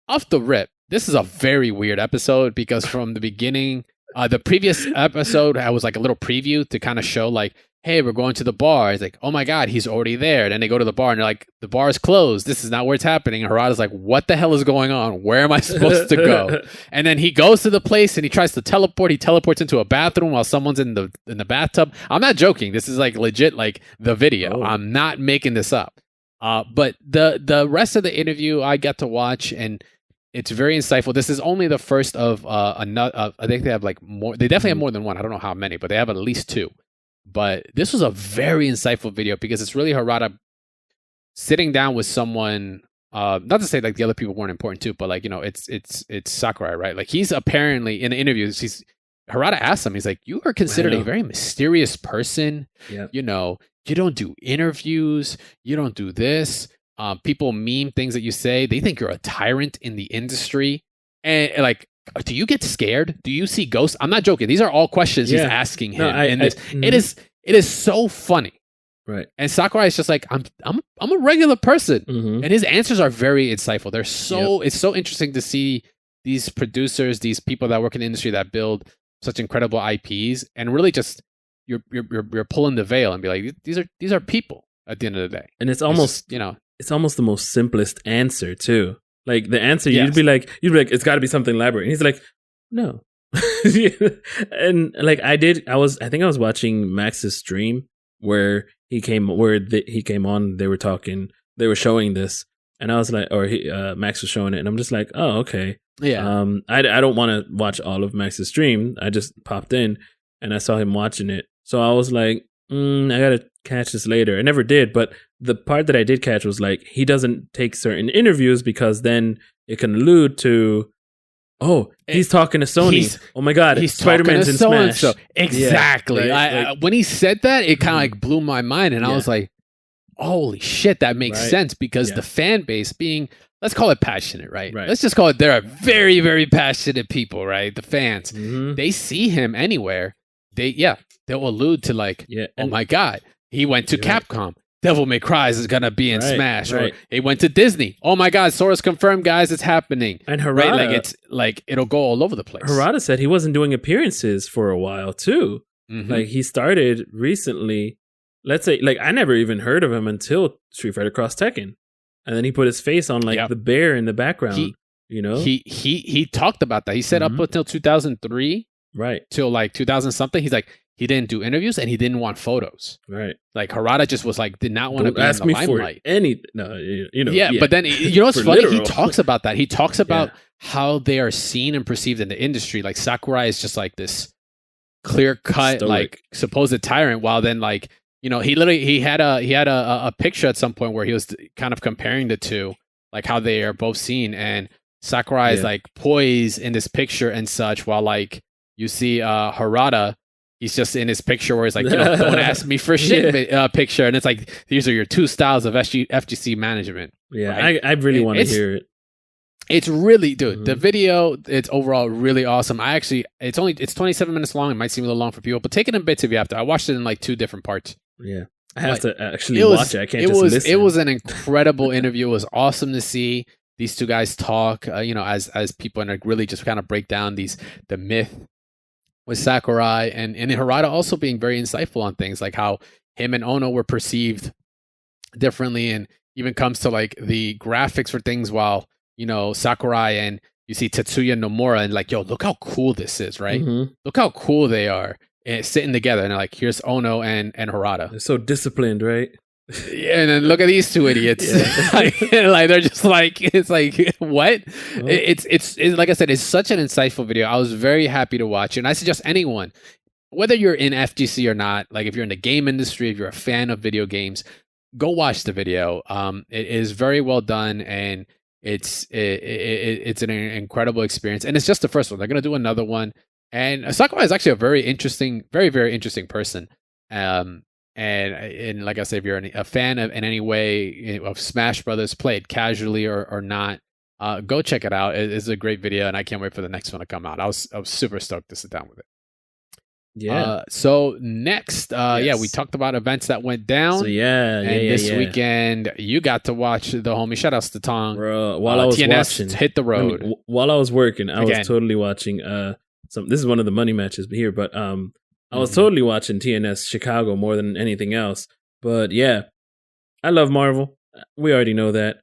Off the rip, this is a very weird episode because from the beginning, the previous episode, I was like a little preview to kind of show like, hey, we're going to the bar. It's like, oh my God, he's already there. And then they go to the bar and they're like, the bar is closed. This is not where it's happening. And Harada's like, what the hell is going on? Where am I supposed to go? And then he goes to the place and he tries to teleport. He teleports into a bathroom while someone's in the bathtub. I'm not joking. This is like legit, like the video. Oh. I'm not making this up. But the rest of the interview I got to watch, and it's very insightful. This is only the first of another. I think they have like more. They definitely have more than one. I don't know how many, but they have at least two. But this was a very insightful video because it's really Harada sitting down with someone. Not to say like the other people weren't important too, but like, you know, it's Sakurai, right? Like he's apparently in the interviews, Harada asked him, he's like, you are considered a very mysterious person. Yeah. You know, you don't do interviews, you don't do this. People meme things that you say. They think you're a tyrant in the industry. And like, do you get scared? Do you see ghosts? I'm not joking. These are all questions he's asking him. It is so funny. Right. And Sakurai is just like, I'm a regular person. And his answers are very insightful. They're so it's so interesting to see these producers, these people that work in the industry that build such incredible IPs, and really just you're pulling the veil and be like, these are people at the end of the day. And it's almost just, you know, it's almost the most simplest answer too. Like the answer, you'd be like, it's got to be something elaborate. And he's like, no. And like I think I was watching Max's stream where he came on. They were showing this, and I was like, Max was showing it, and I'm just like, oh, okay. Yeah. I don't want to watch all of Max's stream. I just popped in and I saw him watching it, so I was like, I gotta catch this later. I never did, but the part that I did catch was like, he doesn't take certain interviews because then it can allude to, oh, he's talking to Sony. Oh my God, he's Spider-Man's in Smash. So. Exactly. Yeah, when he said that, it kind of like blew my mind, and I was like, holy shit, that makes sense, because the fan base being, let's call it passionate, right? Let's just call it, they're very, very passionate people, right? The fans, they see him anywhere. They'll allude to like, oh my God, he went to Capcom. Devil May Cry is going to be in Smash. Or he went to Disney. Oh my God, Sora's confirmed, guys, it's happening. And Harada, like it's like, it'll go all over the place. Harada said he wasn't doing appearances for a while too. Like he started recently. Let's say, like, I never even heard of him until Street Fighter Cross Tekken. And then he put his face on like the bear in the background. He talked about that. He said up until 2003. Right. Till like 2000 something, he's like, he didn't do interviews and he didn't want photos. Right. Like Harada just was like, did not want to be ask in the me limelight. For anything. No, you know. Yeah, but then you know what's funny? Literal. He talks about that. He talks about how they are seen and perceived in the industry. Like Sakurai is just like this clear cut, like supposed tyrant. While then, like, you know, he had a picture at some point where he was kind of comparing the two, like how they are both seen, and Sakurai is like poised in this picture and such, while like you see Harada, he's just in his picture where he's like, you know, don't ask me for shit picture. And it's like, these are your two styles of FGC management. Yeah, right? I really want to hear it. It's really, dude, the video, it's overall really awesome. It's 27 minutes long. It might seem a little long for people, but take it in bits if you have to. I watched it in like 2 different parts. Yeah. I have to actually watch it. I can't just listen. It was an incredible interview. It was awesome to see these two guys talk, you know, as people, and like really just kind of break down the myth with Sakurai, and Harada also being very insightful on things like how him and Ono were perceived differently, and even comes to like the graphics for things, while, you know, Sakurai and you see Tetsuya Nomura and like, yo, look how cool this is, right? Look how cool they are sitting together, and they're like, here's Ono and Harada. They're so disciplined, right? Yeah, and then look at these two idiots. like they're just like, it's like, what? It's like I said, it's such an insightful video. I was very happy to watch it, and I suggest anyone, whether you're in FGC or not, like if you're in the game industry, if you're a fan of video games, go watch the video. It is very well done, and it's an incredible experience, and it's just the first one. They're gonna do another one, and Sakurai is actually a very interesting, very, very interesting person. And like I said, if you're a fan of in any way of Smash Brothers, play it casually or not, go check it out. It's a great video, and I can't wait for the next one to come out. I was super stoked to sit down with it. Yeah. So next, we talked about events that went down. So this weekend, you got to watch the homie. Shout outs to Tong. Bro, while I was TNS watching, hit the road. While I was working, I was totally watching. This is one of the money matches here, but I was totally watching TNS Chicago more than anything else. But yeah, I love Marvel. We already know that.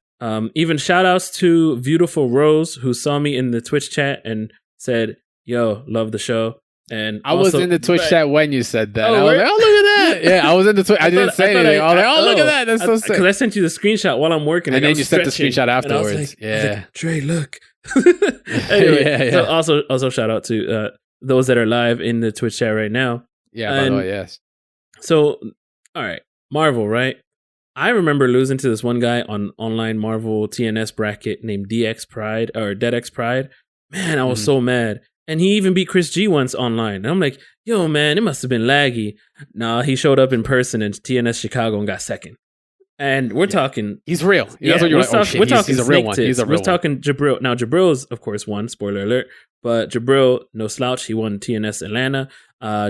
Even shout outs to Beautiful Rose, who saw me in the Twitch chat and said, yo, love the show. And I was in the Twitch chat when you said that. Oh, I was like, oh, look at that. Yeah, I was in the Twitch. I didn't say anything. I was like, oh, look at that. That's so sick. Because I sent you the screenshot while I'm working. And then you sent the screenshot afterwards. I was like, Dre, look. Anyway, Yeah. so also shout out to those that are live in the Twitch chat right now. Yeah, by the And way, yes. So, all right, Marvel, right? I remember losing to this one guy on online Marvel TNS bracket named DX Pride or DeadX Pride. Man, I was so mad. And he even beat Chris G once online. And I'm like, yo, man, it must have been laggy. Nah, he showed up in person in TNS Chicago and got second. And we're talking. He's real. Yeah, That's what you're like, oh, shit, we're talking he's a real one. He's a real We're talking Jabril. Now, Jabril's, of course, won. Spoiler alert. But Jabril, no slouch. He won TNS Atlanta,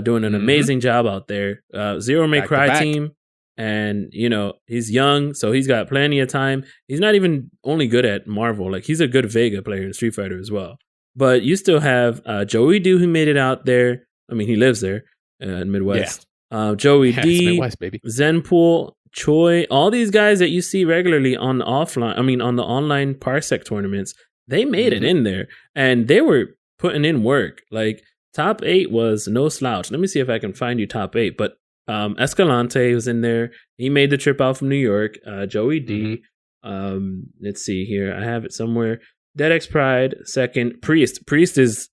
doing an amazing job out there. Zero May Back to Cry back. team. And, you know, he's young, so he's got plenty of time. He's not even only good at Marvel. Like, he's a good Vega player in Street Fighter as well. But you still have Joey D, who made it out there. I mean, he lives there in Midwest. Joey Yeah, D, it's Midwest, baby. Zenpool, Choi, all these guys that you see regularly on the online Parsec tournaments, they made it in there. And they were putting in work. Like, top 8 was no slouch. Let me see if I can find you top 8. But Escalante was in there. He made the trip out from New York. Joey D. Let's see here. I have it somewhere. DeadX Pride, second. Priest is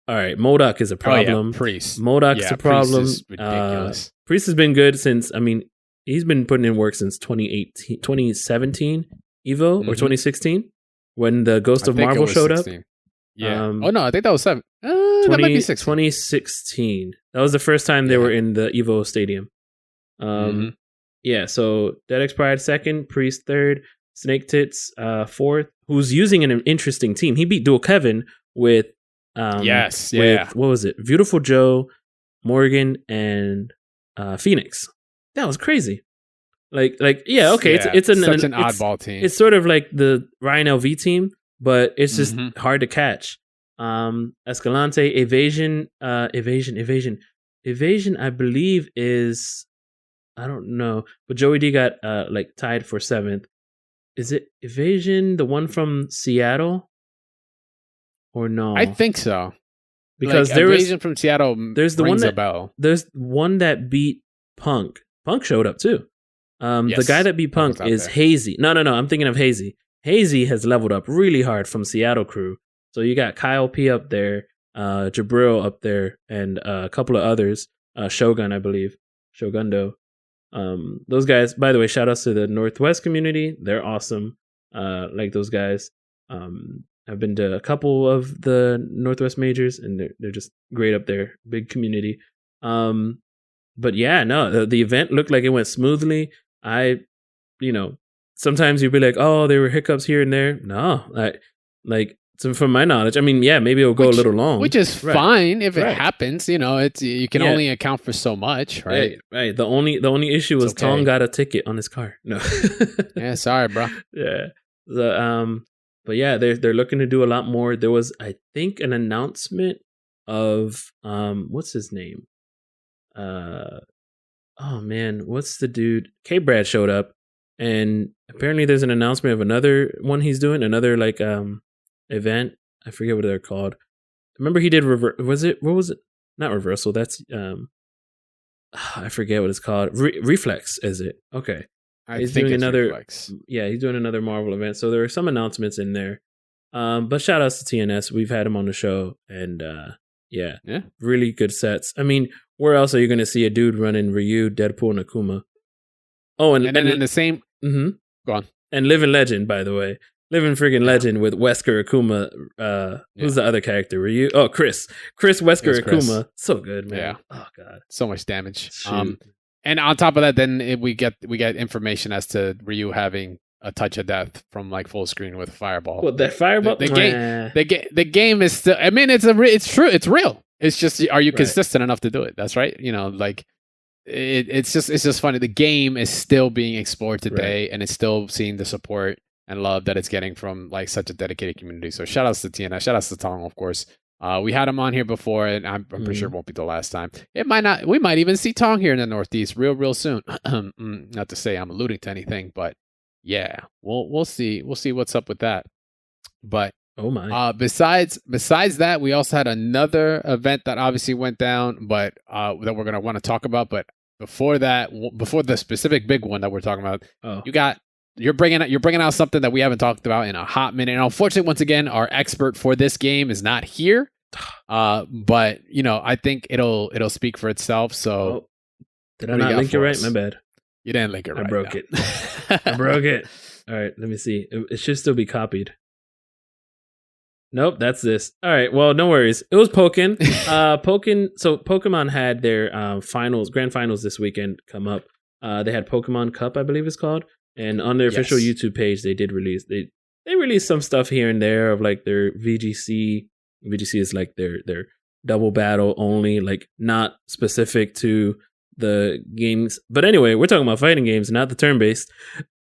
all right. MODOK is a problem. Oh, yeah. Priest. MODOK's a problem. Priest is ridiculous. Priest has been good since, I mean, he's been putting in work since 2017 Evo or 2016 when the Ghost of Marvel showed up. Yeah. Oh, no, I think that was 7. That might be 6. 2016. That was the first time they were in the Evo Stadium. Yeah, so DeadX Pride second, Priest third, Snake Tits fourth, who's using an interesting team. He beat Dual Kevin with what was it? Beautiful Joe, Morgan, and Phoenix. That was crazy. Like yeah, okay, it's an oddball team. It's sort of like the Ryan LV team, but it's just hard to catch. Escalante, Evasion, I believe is, I don't know, but Joey D got like tied for 7th. Is it Evasion, the one from Seattle, or no? I think so. Because like, there Evasion from Seattle. There's the one that bell. There's one that beat Punk. Punk showed up too. The guy that beat Punk is Hazy. No. I'm thinking of Hazy. Hazy has leveled up really hard from Seattle crew. So you got Kyle P up there, Jabril up there, and a couple of others. Shogun, I believe. Shogundo. Those guys, by the way, shout outs to the Northwest community. They're awesome. Like those guys. I've been to a couple of the Northwest majors, and they're just great up there. Big community. But yeah, no, the event looked like it went smoothly. Sometimes you'd be like, oh, there were hiccups here and there. No, so from my knowledge, I mean, yeah, maybe it'll go a little long, which is fine if it happens. You know, it's you can only account for so much, right? Right. The only issue was Tong got a ticket on his car. No, yeah, sorry, bro. Yeah, but yeah, they're looking to do a lot more. There was, I think, an announcement of what's his name? Oh man, what's the dude? K Brad showed up, and apparently there's an announcement of another one he's doing, another like event. I forget what they're called. Remember he did what was it? Not reversal. That's I forget what it's called. Reflex, is it? Okay. He's doing another Reflex. Yeah, he's doing another Marvel event. So there are some announcements in there. But shout outs to TNS. We've had him on the show, and yeah, really good sets. I mean, where else are you going to see a dude running Ryu, Deadpool, and Akuma? Oh, and then in the same. Go on. And Living Legend, by the way. Living friggin' Legend with Wesker Akuma. Who's the other character? Ryu? Oh, Chris. Wesker Akuma. So good, man. Yeah. Oh god. So much damage. And on top of that, then we get information as to Ryu having a touch of death from like full screen with a fireball. Well, that fireball. The game is still. I mean, it's true. It's real. It's just, are you consistent enough to do it? That's right. You know, like it's just funny. The game is still being explored today, and it's still seeing the support and love that it's getting from like such a dedicated community. So shout outs to TNS, shout outs to Tong, of course. We had him on here before, and I'm pretty sure it won't be the last time. It might not. We might even see Tong here in the Northeast real soon. Not to say I'm alluding to anything, but yeah, we'll see. We'll see what's up with that. But oh my. Besides that, we also had another event that obviously went down, but that we're gonna want to talk about. But before that, before the specific big one that we're talking about, you got you're bringing out something that we haven't talked about in a hot minute. And unfortunately, once again, our expert for this game is not here. But I think it'll speak for itself. So did I not link it right? My bad. You didn't link it right. I broke it. I broke it. All right, let me see. It should still be copied. Nope, that's this. All right, well, no worries. It was Pokken. So Pokemon had their grand finals this weekend come up. They had Pokemon Cup, I believe it's called, and on their official YouTube page, they did release they released some stuff here and there of like their VGC. VGC is like their double battle only, like not specific to the games. But anyway, we're talking about fighting games, not the turn-based.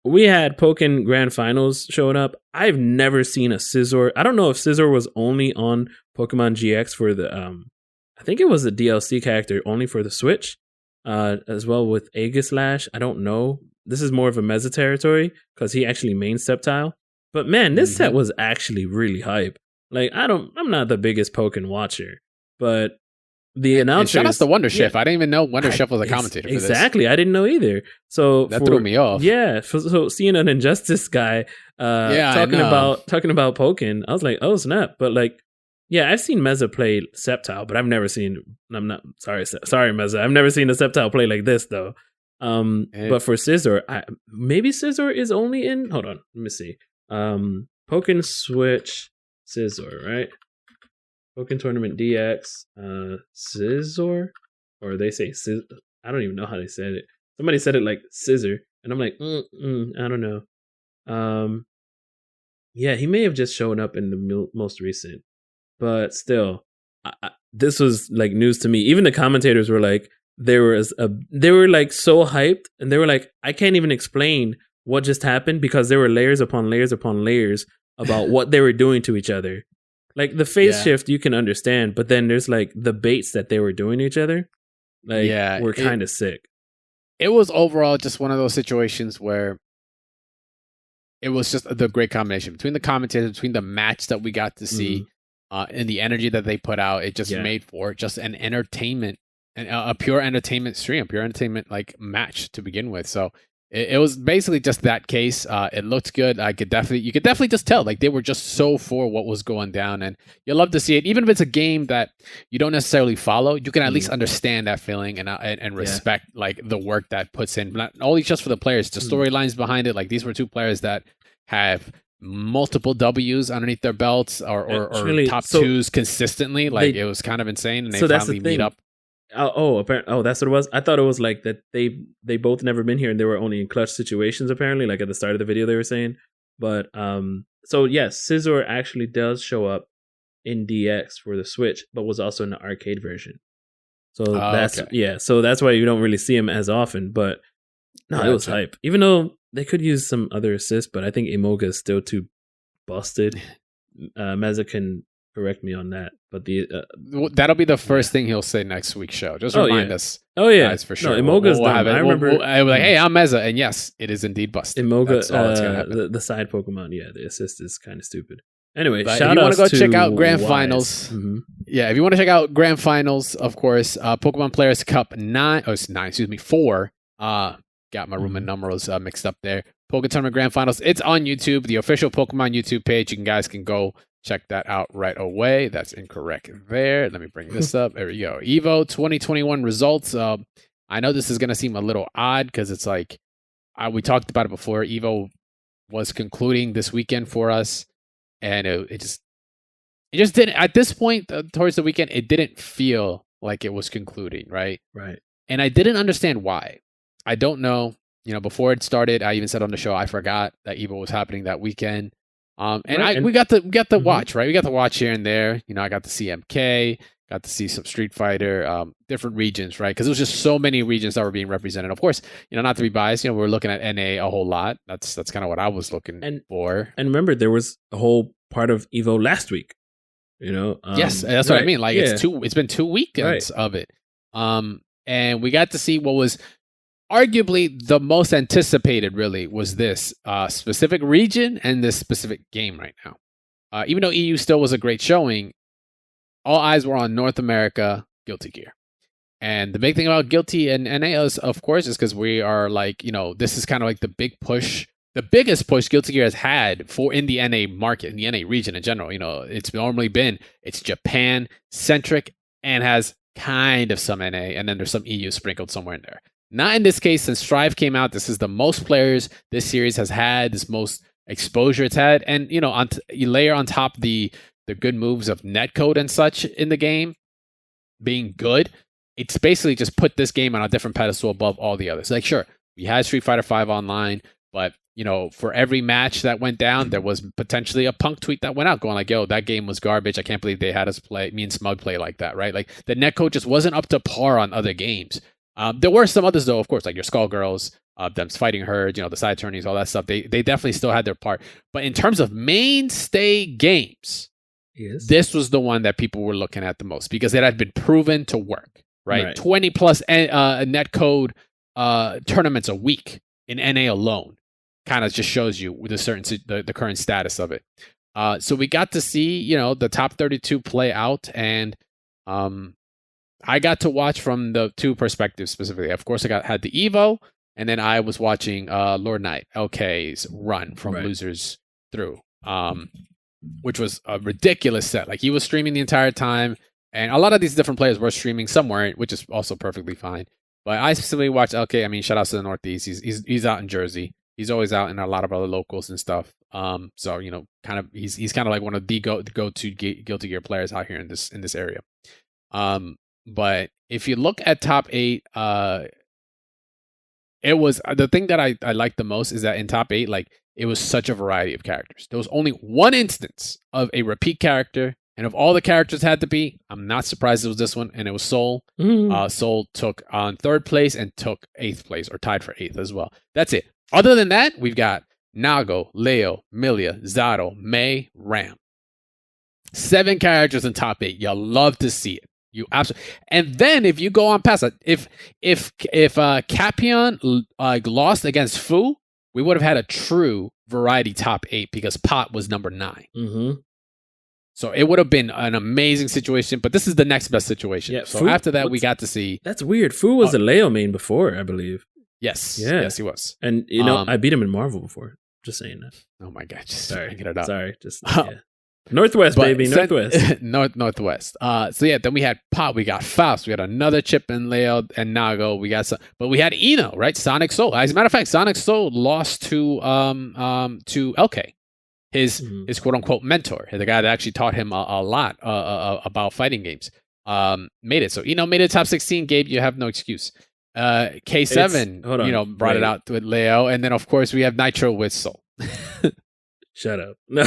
We had Pokken Grand Finals showing up. I've never seen a Scizor. I don't know if Scizor was only on Pokemon GX for the I think it was a DLC character only for the Switch, as well with Aegislash. I don't know. This is more of a Meza territory because he actually main Sceptile. But man, this set was actually really hype. Like I'm not the biggest Pokken watcher, but the announcer. Shout out to Wonder Chef. I didn't even know Wonder Chef was a commentator for this. Exactly, I didn't know either. So that threw me off. Yeah, so seeing an Injustice guy talking about Pokken, I was like, oh snap! But like, yeah, I've seen Meza play Sceptile, but I've never seen. I'm not sorry Meza. I've never seen a Sceptile play like this though. But for Scizor, maybe Scizor is only in. Hold on, let me see. Pokken Switch Scizor, right? Pokken Tournament DX, Scizor, or they say I don't even know how they said it. Somebody said it like scissor, and I'm like, I don't know. Yeah, he may have just shown up in the most recent, but still, this was like news to me. Even the commentators were like, they were like so hyped, and they were like, I can't even explain what just happened because there were layers upon layers upon layers about what they were doing to each other. Like the phase shift you can understand, but then there's like the baits that they were doing to each other. Like were kind of sick. It was overall just one of those situations where it was just the great combination between the commentators, between the match that we got to see, and the energy that they put out. It just made for just an entertainment, and a pure entertainment stream, pure entertainment like match to begin with. So it was basically just that case. It looked good. You could definitely just tell like they were just so for what was going down, and you love to see it. Even if it's a game that you don't necessarily follow, you can at least understand that feeling and respect like the work that puts in. Not only just for the players, the storylines behind it. Like these were two players that have multiple W's underneath their belts or really, top twos consistently. Like it was kind of insane, and they finally meet up. Apparently, that's what it was. I thought it was like that they both never been here and they were only in clutch situations apparently, like at the start of the video they were saying. But so yes, Scizor actually does show up in DX for the Switch, but was also in the arcade version. So so that's why you don't really see him as often. But no, it was hype. Even though they could use some other assists, but I think Emoga is still too busted. Meza can correct me on that, but that'll be the first thing he'll say next week's show. Just remind us. Oh yeah, guys, for sure. No, Emoga's done. I remember. I was like, "Hey, I'm Meza," and yes, it is indeed busted. Emoga, the side Pokemon, the assist is kind of stupid. Anyway, but if you want to go check out Grand Finals, if you want to check out Grand Finals, of course, Pokemon Players Cup 4. Got my room and numbers mixed up there. Pokken Tournament Grand Finals. It's on YouTube, the official Pokemon YouTube page. You guys can go check that out right away. That's incorrect there. Let me bring this up. There we go. EVO 2021 results. I know this is going to seem a little odd because it's like we talked about it before. EVO was concluding this weekend for us, and it just didn't. At this point, towards the weekend, it didn't feel like it was concluding, right? Right. And I didn't understand why. I don't know. Before it started, I even said on the show I forgot that EVO was happening that weekend. We got to watch, right? We got to watch here and there. I got to see MK, got to see some Street Fighter, different regions, right? Because there was just so many regions that were being represented. Of course, not to be biased, we were looking at NA a whole lot. That's kind of what I was looking for. And remember, there was a whole part of EVO last week. Yes, that's what I mean. Like it's been 2 weekends of it. And we got to see what was arguably the most anticipated, really, was this specific region and this specific game right now. Even though EU still was a great showing, all eyes were on North America, Guilty Gear. And the big thing about Guilty and NA is, of course, is because we are like, this is kind of like the big push the biggest push Guilty Gear has had for in the NA market, in the NA region in general. It's normally been it's Japan centric and has kind of some NA, and then there's some EU sprinkled somewhere in there. Not in this case, since Strive came out, this is the most players this series has had, this most exposure it's had, and you layer on top the good moves of netcode and such in the game being good. It's basically just put this game on a different pedestal above all the others. Like, sure, we had Street Fighter V Online, but for every match that went down, there was potentially a Punk tweet that went out going like, yo, that game was garbage. I can't believe they had us play, me and Smug play like that, right? Like, the netcode just wasn't up to par on other games. There were some others, though, of course, like your Skullgirls, them fighting Herds, the side tourneys, all that stuff. They definitely still had their part. But in terms of mainstay games, yes, this was the one that people were looking at the most because it had been proven to work, right? 20 plus netcode tournaments a week in NA alone kind of just shows you the current status of it. So we got to see, the top 32 play out, and I got to watch from the two perspectives specifically. Of course, I had the Evo, and then I was watching Lord Knight, LK's run from losers through, which was a ridiculous set. Like, he was streaming the entire time, and a lot of these different players were streaming somewhere, which is also perfectly fine. But I specifically watched LK. I mean, shout out to the Northeast. He's out in Jersey. He's always out in a lot of other locals and stuff. So kind of he's kind of like one of the go-to Guilty Gear players out here in this area. But if you look at top 8, it was the thing that I liked the most is that in top 8, like, it was such a variety of characters. There was only one instance of a repeat character, and of all the characters had to be, I'm not surprised it was this one, and it was Soul. Soul took on 3rd place and took 8th place, or tied for 8th as well. That's it. Other than that, we've got Nago, Leo, Milia, Zaro, Mei, Ram. 7 characters in top 8. You'll love to see it. You absolutely. And then if you go on past that, if Capion lost against Fu, we would have had a true variety top 8 because Pot was number 9. Mm-hmm. So it would have been an amazing situation, but this is the next best situation. Yeah, so Fu, after that, we got to see. That's weird. Fu was a Leo main before, I believe. Yes. Yeah. Yes, he was. And I beat him in Marvel before. Just saying that. Oh my god! Sorry, get it up. Sorry, just yeah. Northwest, baby, Northwest. Northwest. So yeah, then we had Pot, we got Faust, we had another Chip and Leo and Nago. We got but we had Eno, right? Sonic Soul. As a matter of fact, Sonic Soul lost to LK, his quote unquote mentor, the guy that actually taught him a lot about fighting games. Made it. So Eno made it top 16. Gabe, you have no excuse. K7, brought it out with Leo, and then of course we have Nitro with Soul. Shut up. No.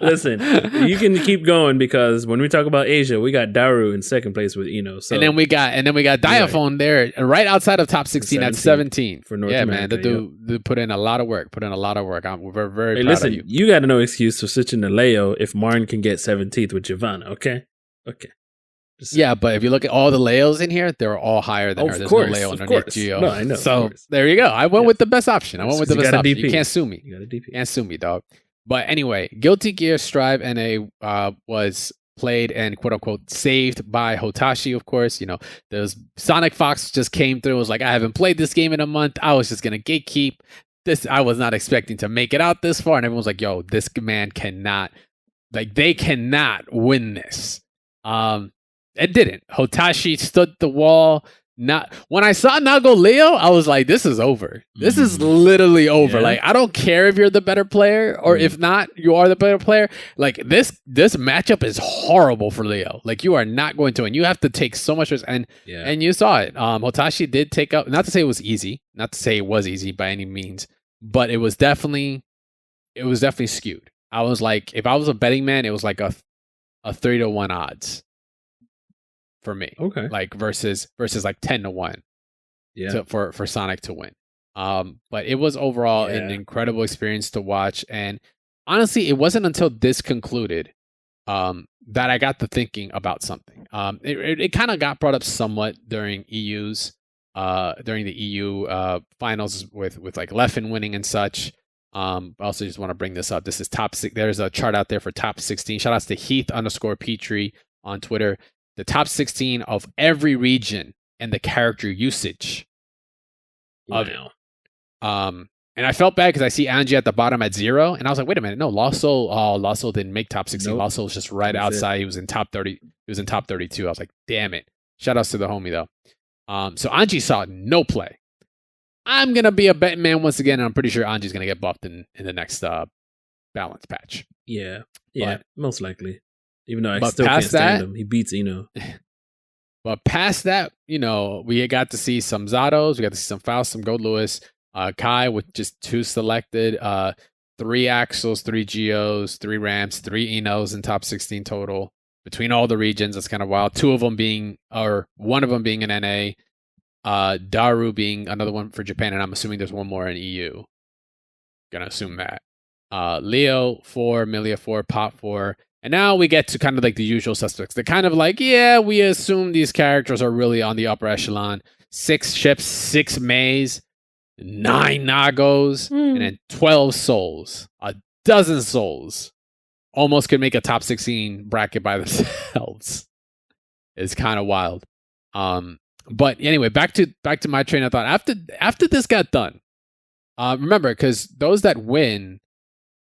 Listen, you can keep going because when we talk about Asia, we got Daru in 2nd place with Eno. So. And then we got Diaphone there right outside of top 16 at 17 for North America. Man, the dude put in a lot of work. We're very proud of you. You got no excuse for switching to Leo if Marn can get 17th with Giovanna, okay? Yeah, but if you look at all the Leos in here, they're all higher than her. There's no Leo underneath Gio. No, I know. So there you go. I went with the best option. I went with the best option. DP. You can't sue me. You got a DP. You can't sue me, dog. But anyway, Guilty Gear Strive NA was played and quote unquote saved by Hotashi, of course. There's Sonic Fox just came through. Was like, I haven't played this game in a month. I was just gonna gatekeep this. I was not expecting to make it out this far, and everyone's like, yo, this man cannot, they cannot win this. It didn't. Hotashi stood the wall. When I saw Nago Leo, I was like, this is over. This is literally over. Yeah. Like, I don't care if you're the better player or if not, you are the better player. Like, this matchup is horrible for Leo. Like, you are not going to win. You have to take so much risk. And you saw it. Hotashi did take up, not to say it was easy, not to say it was easy by any means, but it was definitely skewed. I was like, if I was a betting man, it was like a 3-1 odds. For me, okay, like versus like 10-1, for Sonic to win. But it was overall an incredible experience to watch, and honestly, it wasn't until this concluded that I got to thinking about something. It kind of got brought up somewhat during during the EU finals with like Leffen winning and such. I also just want to bring this up. This is top 6. There's a chart out there for top 16. Shout outs to Heath_Petrie on Twitter. The top 16 of every region and the character usage of it. And I felt bad because I see Angie at the bottom at 0, and I was like, wait a minute, no, Lost Soul didn't make top 16. Nope. Lost Soul was just right outside. He was in top 30. He was in top 32. I was like, damn it. Shout outs to the homie though. So Angie saw no play. I'm gonna be a betting man once again, and I'm pretty sure Angie's gonna get buffed in the next balance patch. Yeah, But- most likely. Even though I but still can't past stand that- him. He beats Eno. But past that, we got to see some Zados, we got to see some Faust, some Gold Lewis, Kai with just 2 selected, 3 Axels, 3 Geos, 3 Ramps, 3 Enos in top 16 total between all the regions. That's kind of wild. 2 of them being, or 1 of them being an NA, Daru being another one for Japan, and I'm assuming there's 1 more in EU. Gonna assume that. Leo 4, Milia 4, Pop 4. And now we get to kind of like the usual suspects. They're kind of like, yeah, we assume these characters are really on the upper echelon. 6 ships, 6 Mays, 9 Nagos, and then 12 souls. A dozen souls. Almost could make a top 16 bracket by themselves. It's kind of wild. But anyway, back to my train of thought. After this got done, remember, because those that win,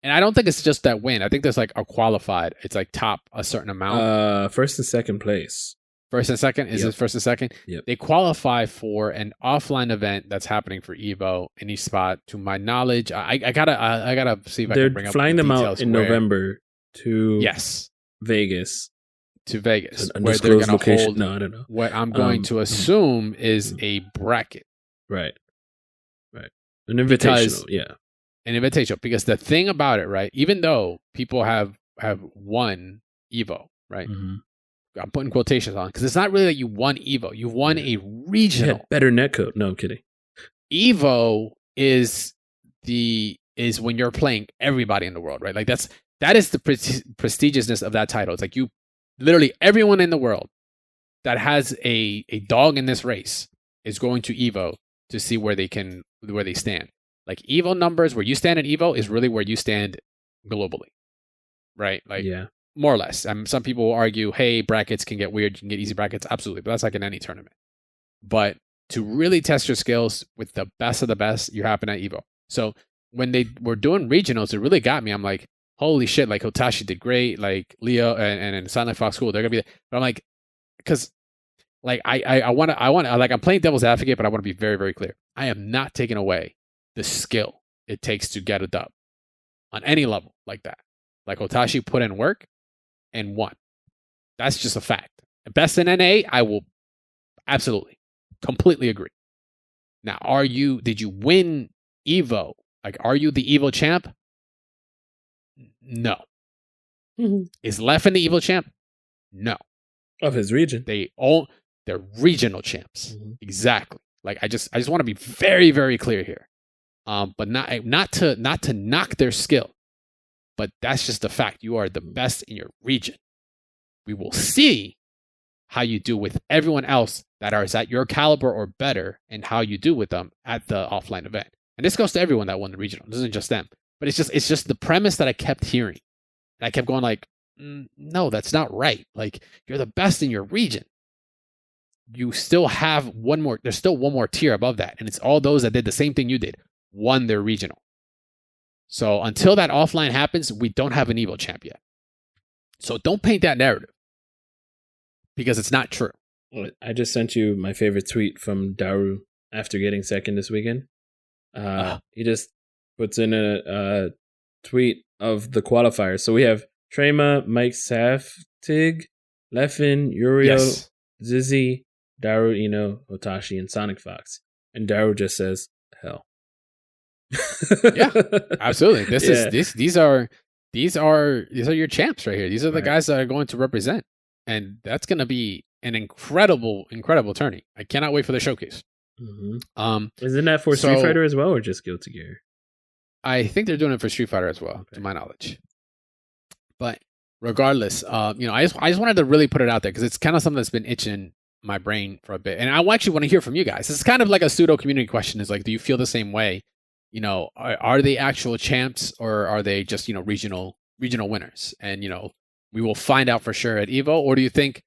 and I don't think it's just that win. I think there's like a qualified. It's like top a certain amount. First and second place. First and second? Is Yep. it first and second? Yep. They qualify for an offline event that's happening for Evo in each spot. To my knowledge, I gotta see if I They're can bring up flying the them out details in where- November to Yes, Vegas. to Vegas, An where they're undisclosed gonna location. hold No, I don't know. what I'm going to assume is a bracket, Right. An invitational. Yeah. an invitational. Because the thing about it, right? Even though people have won Evo, right? Mhm. I'm putting quotations on because it's not really that you won Evo. You won a He regional. had better netcode. No, I'm kidding. Evo is when you're playing everybody in the world, right? Like that is the prestigiousness of that title. It's like you literally everyone in the world that has a dog in this race is going to Evo to see where they stand. Like Evo numbers, where you stand at Evo is really where you stand globally, right? Like Yeah. more or less. Some people will argue, hey, brackets can get weird. You can get easy brackets. Absolutely. But that's like in any tournament. But to really test your skills with the best of the best, you happen at Evo. So when they were doing regionals, it really got me. I'm like, holy shit, like Hotashi did great. Like Leo and Silent Fox, cool. They're going to be there. But I'm like, because like I want to, like I'm playing devil's advocate, but I want to be very, very clear. I am not taking away the skill it takes to get a dub on any level like that. Like Hotashi put in work and won. That's just a fact. Best in NA, I will absolutely, completely agree. Now, did you win Evo? Like, are you the Evo champ? No. Mhm. Is Left in the Evo champ? No. Of his region. They're regional champs. Mhm. Exactly. Like I just want to be very, very clear here. But not to knock their skill, but that's just a fact. You are the best in your region. We will see how you do with everyone else that is at your caliber or better, and how you do with them at the offline event. And this goes to everyone that won the regional. This isn't just them. But it's just the premise that I kept hearing. And I kept going like, no, that's not right. Like, you're the best in your region. You still have there's still one more tier above that. And it's all those that did the same thing you did, won their regional. So until that offline happens, we don't have an Evo champ yet. So don't paint that narrative, because it's not true. I just sent you my favorite tweet from Daru after getting second this weekend. He just puts in a tweet of the qualifiers. So we have Trema, Mike Saftig, Leffen, Uriel, Yes. Zizzy, Daru, Eno, Hotashi, and Sonic Fox. And Daru just says, hell. Yeah, absolutely. These are your champs right here. These are the Right. guys that are going to represent. And that's going to be an incredible tourney. I cannot wait for the showcase. Mm-hmm. Isn't that for Street Fighter as well, or just Guilty Gear? I think they're doing it for Street Fighter as well, Okay. to my knowledge. But regardless, I just wanted to really put it out there because it's kind of something that's been itching my brain for a bit, and I actually want to hear from you guys. It's kind of like a pseudo community question. Is like, do you feel the same way? Are they actual champs, or are they just regional winners? And we will find out for sure at Evo. Or do you think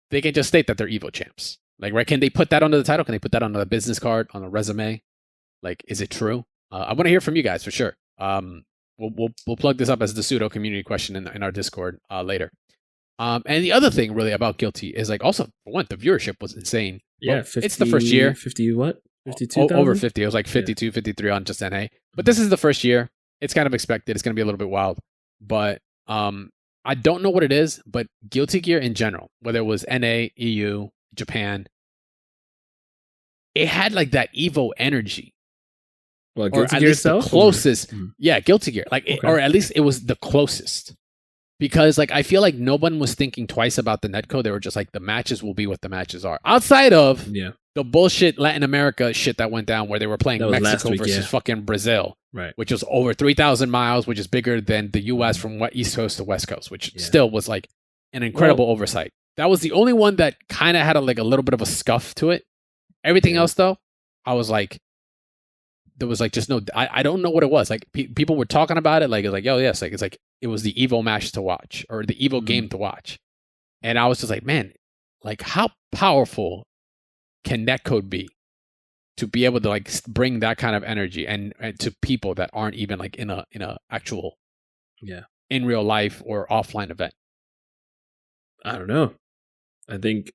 they can just state that they're Evo champs? Like, right? Can they put that under the title? Can they put that on the business card, on a resume? Like, is it true? I want to hear from you guys for sure. We'll plug this up as the pseudo community question in our Discord later. And the other thing really about Guilty is like also for one, the viewership was insane. Yeah, Well, it's the first year. 50 what? 52,000? Over 50. It was like 52, 53 on just NA. But this is the first year. It's kind of expected. It's going to be a little bit wild. But I don't know what it is, but Guilty Gear in general, whether it was NA, EU, Japan, it had like that Evo energy. Well, Or Guilty at Gear least itself? the closest. Mhm. Yeah, Guilty Gear. Like, Okay. or at least it was the closest. Because like I feel like no one was thinking twice about the netcode. They were just like the matches will be what the matches are. Outside of Yeah, the bullshit Latin America shit that went down where they were playing That was last Mexico week, versus yeah. fucking Brazil, right. which was over 3,000 miles, which is bigger than the US from East Coast to West Coast, which Yeah. still was like an incredible oversight. That was the only one that kind of had a little bit of a scuff to it. Everything Yeah. else though, I was like, there was like just no, I don't know what it was. Like people were talking about it, like it's like, yo, yes, like it's like it was the Evo match to watch or the Evo Mhm. game to watch, and I was just like, man, like how powerful can netcode be to be able to like bring that kind of energy and to people that aren't even like in a actual Yeah. in real life or offline event. I don't know. I think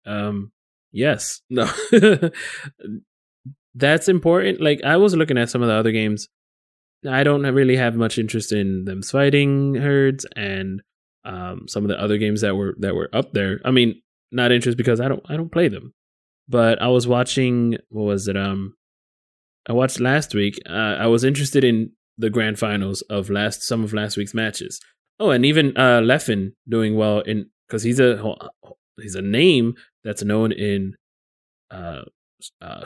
yes. No. That's important. Like I was looking at some of the other games. I don't really have much interest in them fighting herds and some of the other games that were up there. I mean, not interest because I don't play them. But I was watching, what was it? I watched last week. I was interested in the grand finals of some of last week's matches. Oh, and even Leffen doing well in because he's a name that's known in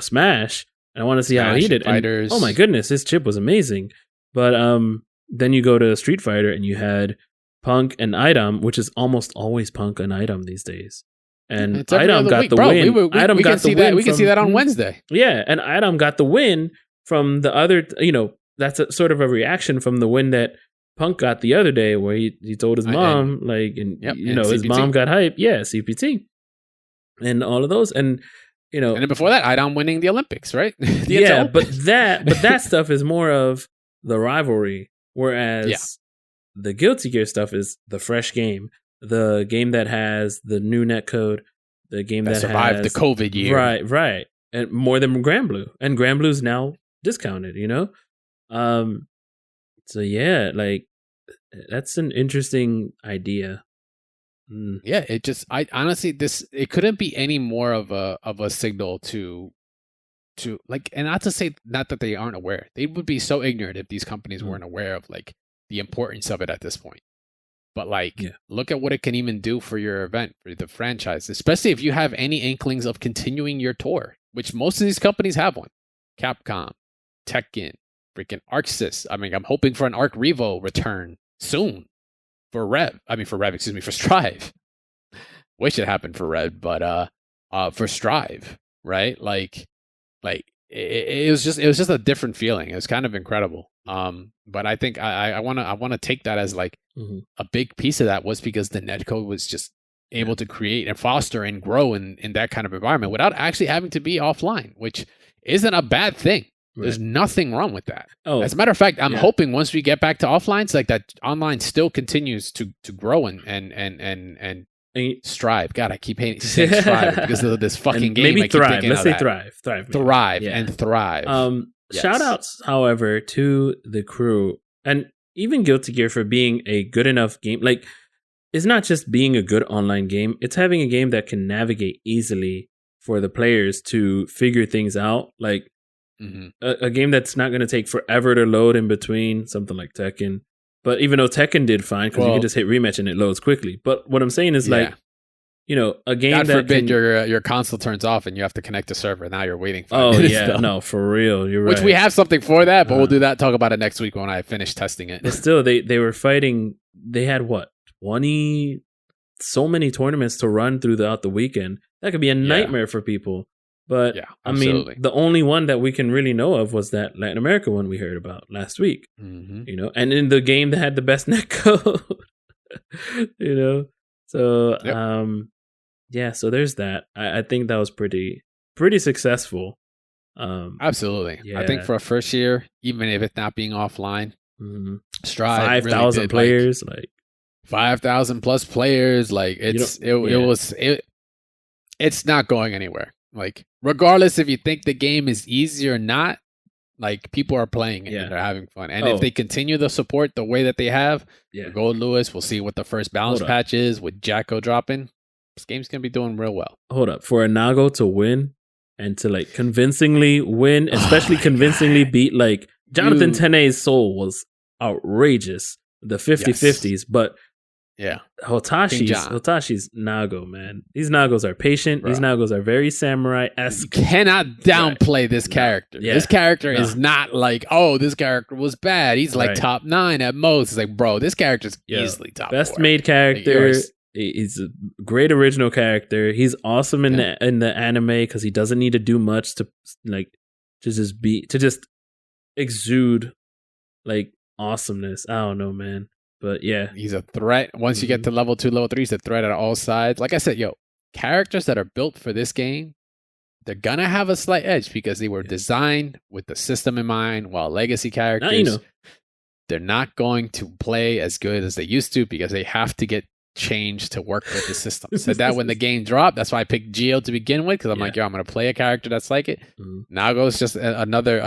Smash. And I want to see how he did. And, Fighters. oh my goodness, his chip was amazing. But then you go to Street Fighter and you had Punk and Idom, which is almost always Punk and Idom these days. And It's every Idom other got week. the Bro, win. we Idom can got see the that. win. We can see that on Wednesday. Yeah, and Idom got the win from the other. That's a sort of a reaction from the win that Punk got the other day, where he told his mom, and his CPT. mom got hype. Yeah, CPT, and all of those, and And then before that, Idom winning the Olympics, right? yeah, but that stuff is more of the rivalry, whereas the Guilty Gear stuff is the fresh game, the game that has the new netcode, the game that survived has the COVID year, right, and more than Grand Blue, and Grand Blue's now discounted, So yeah, like that's an interesting idea. Yeah, I honestly it couldn't be any more of a signal to like, and not to say not that they aren't aware. They would be so ignorant if these companies weren't aware of like the importance of it at this point. But like, look at what it can even do for your event, for the franchise, especially if you have any inklings of continuing your tour, which most of these companies have one. Capcom, Tekken, freaking ArcSys. I mean, I'm hoping for an Arc Revo return soon for Strive. Wish it happened for Red, but for Strive, right? Like it was just a different feeling. It was kind of incredible. But I think I want to take that as like a big piece of that was because the netcode was just able to create and foster and grow in that kind of environment without actually having to be offline, which isn't a bad thing. Right. There's nothing wrong with that. Oh, as a matter of fact, I'm hoping once we get back to offline, it's like that online still continues to grow and strive. God, I keep saying strive because of this fucking game. Maybe thrive. Let's say thrive. Thrive and thrive. Shout outs, however, to the crew and even Guilty Gear for being a good enough game. Like, it's not just being a good online game. It's having a game that can navigate easily for the players to figure things out. Like, a game that's not going to take forever to load in between, something like Tekken. But even though Tekken did fine, because you can just hit rematch and it loads quickly. But what I'm saying is like, a game God that forbid your console turns off and you have to connect to server. Now you're waiting for no, for real. You're right. Which we have something for that, but we'll do that. Talk about it next week when I finish testing it. But still, they were fighting. They had 20, so many tournaments to run throughout the weekend. That could be a nightmare for people. But I mean, the only one that we can really know of was that Latin America one we heard about last week. And in the game that had the best netcode. So so there's that. I think that was pretty successful. Absolutely. I think for a first year, even if it's not being offline, Stride 5,000 really players, 5,000 plus players. Like it's not going anywhere. Like regardless if you think the game is easy or not, like people are playing it and they're having fun. And if they continue the support the way that they have, Gold Lewis, we'll see what the first balance patch is with Jacko dropping. This game's gonna be doing real well. Hold up, for Nago to win and to like convincingly win, especially convincingly beat like Jonathan Tene's soul was outrageous. The 50-50s, but Hotoshi's Nago, man. These Nagos are patient. Bro. These Nagos are very samurai-esque. You cannot downplay this character. Yeah. This character is not like, oh, this character was bad. He's like top 9 at most. It's like, bro, this character's easily top 4. Best made character. He's a great original character. He's awesome in the anime because he doesn't need to do much to just exude like awesomeness. I don't know, man. But yeah, he's a threat. Once you get to level 2, level 3, he's a threat at all sides. Like I said, characters that are built for this game, they're gonna have a slight edge because they were designed with the system in mind. While legacy characters, they're not going to play as good as they used to because they have to get changed to work with the system. Said that when the game dropped. That's why I picked Geo to begin with because I'm like, I'm gonna play a character that's like it. Nago's just another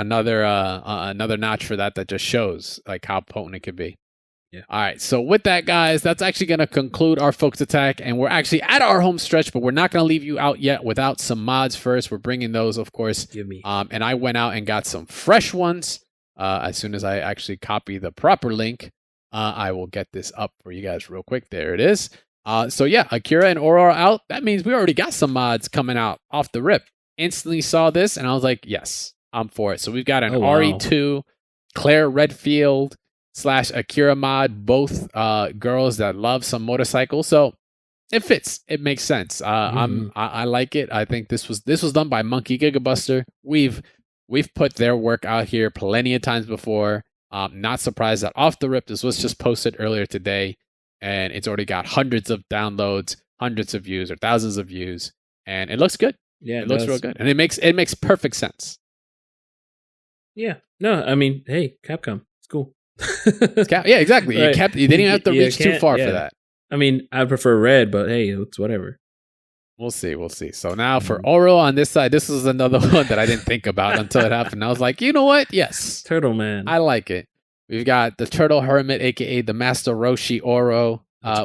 notch for that just shows like how potent it could be. Yeah. All right. So with that, guys, that's actually going to conclude our Focus Attack. And we're actually at our home stretch, but we're not going to leave you out yet without some mods first. We're bringing those, of course. Give me. And I went out and got some fresh ones. As soon as I actually copy the proper link, I will get this up for you guys real quick. There it is. So yeah, Akira and Aurora out. That means we already got some mods coming out off the rip. Instantly saw this and I was like, yes, I'm for it. So we've got an RE2, Claire Redfield / Akira mod, both girls that love some motorcycles. So it fits. It makes sense. I like it. I think this was done by Monkey Gigabuster. We've put their work out here plenty of times before. Not surprised that off the rip, this was just posted earlier today, and it's already got hundreds of downloads, hundreds of views, or thousands of views, and it looks good. Yeah, it looks real good, and it makes perfect sense. Yeah. No, I mean, hey, Capcom, it's cool. Yeah, exactly. Right. You didn't even have to reach too far for that. I mean, I prefer red, but hey, it's whatever. We'll see. So now for Oro on this side, this is another one that I didn't think about until it happened. I was like, you know what? Yes. Turtle Man. I like it. We've got the Turtle Hermit, aka the Master Roshi Oro.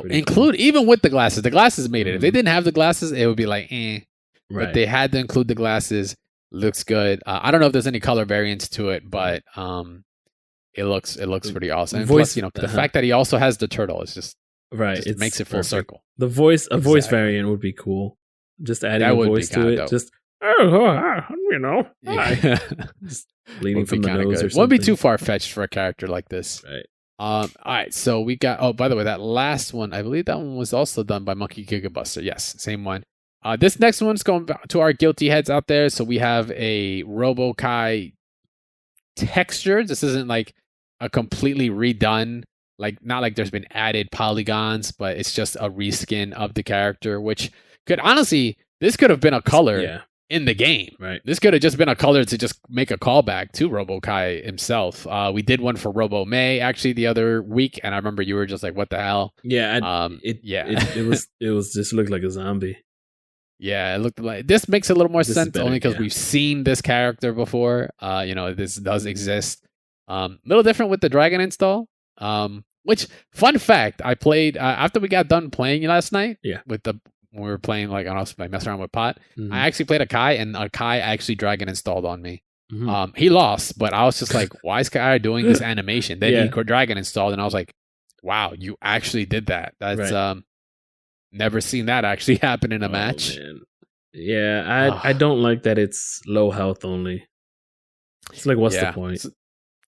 Even with the glasses. The glasses made it. If they didn't have the glasses, it would be like, Right. But they had to include the glasses. Looks good. I don't know if there's any color variants to it, but it looks pretty awesome. And plus, the fact that he also has the turtle is just it makes it full circle. The voice variant would be cool. Just adding a voice to it. Dope. Just just bleeding from the nose or something. Wouldn't be too far fetched for a character like this. Right. All right. So we got. By the way, that last one, I believe that one was also done by Monkey Gigabuster. Yes, same one. This next one's going back to our guilty heads out there. So we have a Robo-Kai texture. This isn't like a completely redone, like not like there's been added polygons, but it's just a reskin of the character, which could honestly, this could have been a color in the game. Right. This could have just been a color to just make a callback to Robo-Kai himself. We did one for Robo-May actually the other week, and I remember you were just like, "What the hell?" Yeah. It was just looked like a zombie. Yeah, it looked like this makes a little more sense only because we've seen this character before. This does exist. Little different with the Dragon install. Which fun fact, I played after we got done playing last night. Yeah, when we were playing like messing around with Pot. I actually played a Kai, and a Kai actually Dragon installed on me. He lost, but I was just like, why is Kai doing this animation? Then he Dragon installed, and I was like, wow, you actually did that. That's never seen that actually happen in a match. Man. Yeah, I don't like that it's low health only. It's like, what's the point?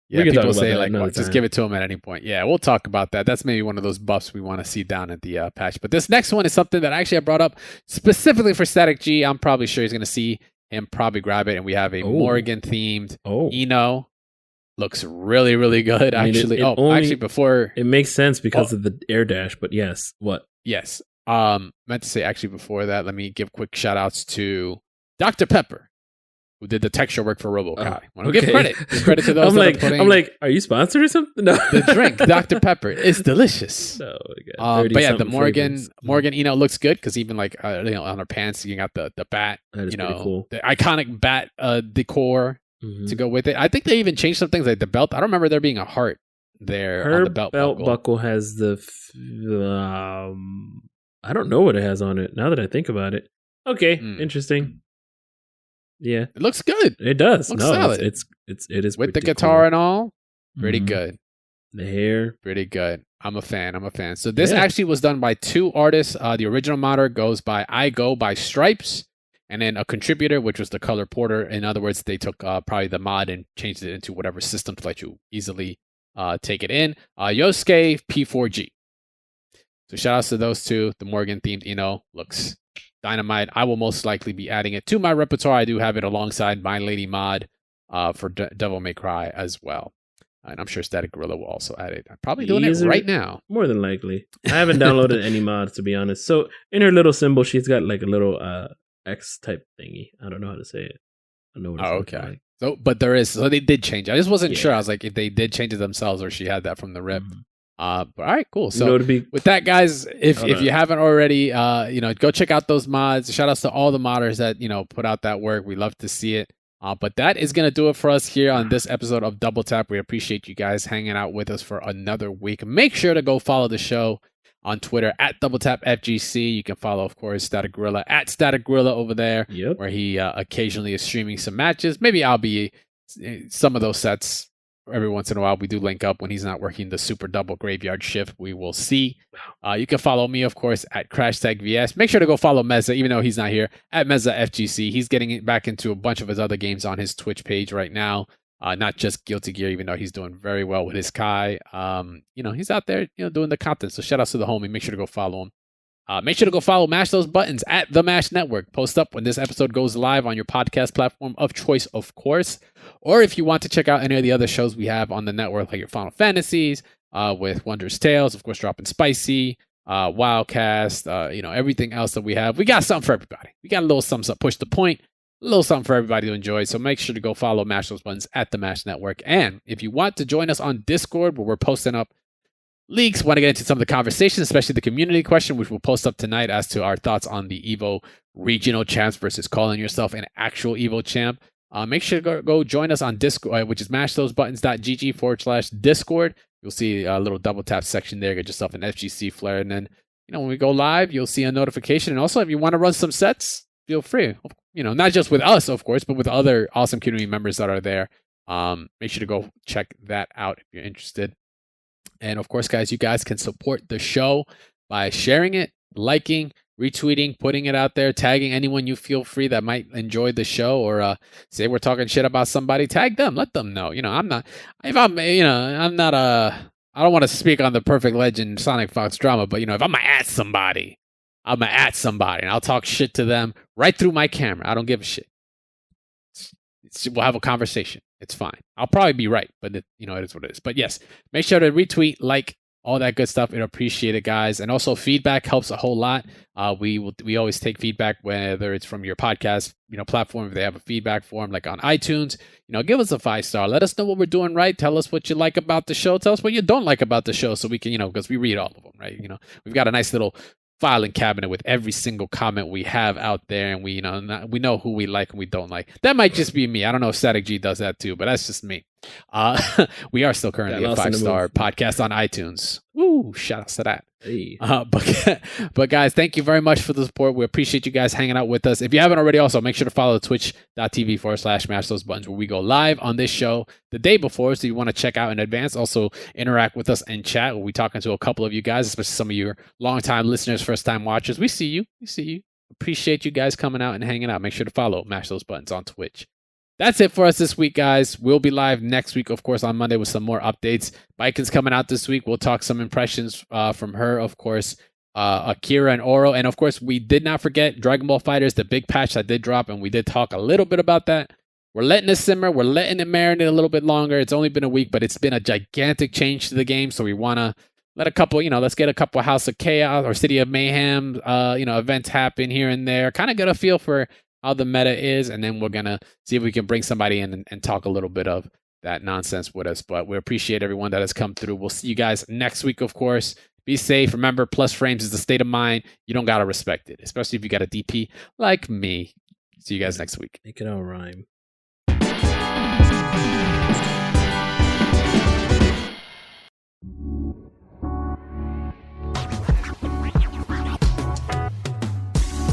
Yeah, people say like, just give it to him at any point. Yeah, we'll talk about that. That's maybe one of those buffs we want to see down at the patch. But this next one is something that actually I brought up specifically for Static G. I'm probably sure he's going to see him probably grab it. And we have a Morrigan-themed Eno. Looks really, really good, actually. Actually, before... It makes sense because of the air dash, but yes. What? Yes. Meant to say, actually, before that, let me give quick shout-outs to Dr. Pepper, who did the texture work for RoboKai. Oh, Want to give credit. Give credit to those I'm like, are you sponsored or something? No. the drink, Dr. Pepper, is delicious. Oh my God. But yeah, the flavors. Morgan, looks good because even like on her pants, you got the bat, That is pretty cool. the iconic bat decor Mhm. to go with it. I think they even changed some things like the belt. I don't remember there being a heart there Her on the belt buckle. has the. I don't know what it has on it. Now that I think about it. Okay, interesting. Yeah, It looks good it does. Looks No, solid. it is with the pretty guitar cool. and all. Pretty Mhm. good. The hair. Pretty good. I'm a fan. So this Yeah. actually was done by two artists. The original modder goes by I Go by Stripes, and then a contributor, which was the Color Porter. In other words, they took probably the mod and changed it into whatever system to let you easily take it in. Yosuke P4G. So shout outs to those two. The Morgan themed looks dynamite. I will most likely be adding it to my repertoire. I do have it alongside My Lady Mod for Devil May Cry as well. And I'm sure Static Gorilla will also add it. I'm probably doing it right now. More than likely. I haven't downloaded any mods, to be honest. So in her little symbol, she's got like a little X type thingy. I don't know how to say it. I don't know what it's looking Okay. like. So, but there is. So they did change it. I just wasn't Yeah. sure. I was like, if they did change it themselves or she had that from the rip. Mhm. But all right, cool. So You know, to be with that, guys, if Hold on. you haven't already, go check out those mods. Shout outs to all the modders that put out that work. We love to see it. But that is gonna do it for us here on this episode of Double Tap. We appreciate you guys hanging out with us for another week. Make sure to go follow the show on Twitter at Double Tap FGC. You can follow, of course, Static Gorilla at Static Gorilla over there, Yep. where he occasionally is streaming some matches. Maybe I'll be some of those sets. Every once in a while, we do link up when he's not working the super double graveyard shift. We will see. You can follow me, of course, at CrashTagVS. Make sure to go follow Meza, even though he's not here, at Meza FGC. He's getting back into a bunch of his other games on his Twitch page right now. Not just Guilty Gear, even though he's doing very well with his Kai. He's out there, doing the content. So shout out to the homie. Make sure to go follow him. Make sure to go follow Mash Those Buttons at The Mash Network. Post up when this episode goes live on your podcast platform of choice, of course. Or if you want to check out any of the other shows we have on the network, like your Final Fantasies, with Wondrous Tales, of course, dropping Spicy, Wildcast, everything else that we have. We got something for everybody. We got a little something, push the point, a little something for everybody to enjoy. So make sure to go follow Mash Those Buttons at The Mash Network. And if you want to join us on Discord, where we're posting up leaks, want to get into some of the conversation, especially the community question, which we'll post up tonight as to our thoughts on the EVO regional champs versus calling yourself an actual EVO champ. Make sure to go join us on Discord, which is mashthosebuttons.gg/Discord. You'll see a little double tap section there. Get yourself an FGC flare. And then, when we go live, you'll see a notification. And also, if you want to run some sets, feel free. Not just with us, of course, but with other awesome community members that are there. Make sure to go check that out if you're interested. And of course, guys, you guys can support the show by sharing it, liking, retweeting, putting it out there, tagging anyone you feel free that might enjoy the show, or say we're talking shit about somebody, tag them, let them know. I don't want to speak on the Perfect Legend Sonic Fox drama, but if I'm gonna at somebody, I'm gonna at somebody, and I'll talk shit to them right through my camera. I don't give a shit. We'll have a conversation. It's fine. I'll probably be right, but it is what it is. But yes, make sure to retweet, like, all that good stuff. We'd appreciate it, guys. And also, feedback helps a whole lot. We always take feedback, whether it's from your podcast platform. If they have a feedback form like on iTunes, give us a 5-star. Let us know what we're doing right. Tell us what you like about the show. Tell us what you don't like about the show, so we can because we read all of them, right? We've got a nice little filing cabinet with every single comment we have out there, and we know who we like and we don't like. That might just be me. I don't know if Static G does that too, but that's just me. We are still currently a 5-star podcast on iTunes. Woo! Shout out to that. Hey. But guys, thank you very much for the support. We appreciate you guys hanging out with us. If you haven't already, also make sure to follow twitch.tv/mash those buttons, where we go live on this show the day before. So you want to check out in advance. Also interact with us and chat. We'll be talking to a couple of you guys, especially some of your longtime listeners, first time watchers. We see you. Appreciate you guys coming out and hanging out. Make sure to follow Mash Those Buttons on Twitch. That's it for us this week, guys. We'll be live next week, of course, on Monday with some more updates. Biken's coming out this week. We'll talk some impressions from her, of course, Akira and Oro. And, of course, we did not forget Dragon Ball FighterZ, the big patch that did drop, and we did talk a little bit about that. We're letting it simmer. We're letting it marinate a little bit longer. It's only been a week, but it's been a gigantic change to the game, so we want to let a couple, let's get a couple House of Chaos or City of Mayhem, events happen here and there. Kind of get a feel for how the meta is, and then we're going to see if we can bring somebody in and talk a little bit of that nonsense with us. But we appreciate everyone that has come through. We'll see you guys next week, of course. Be safe. Remember, plus frames is the state of mind. You don't got to respect it, especially if you got a DP like me. See you guys next week. Make it all rhyme.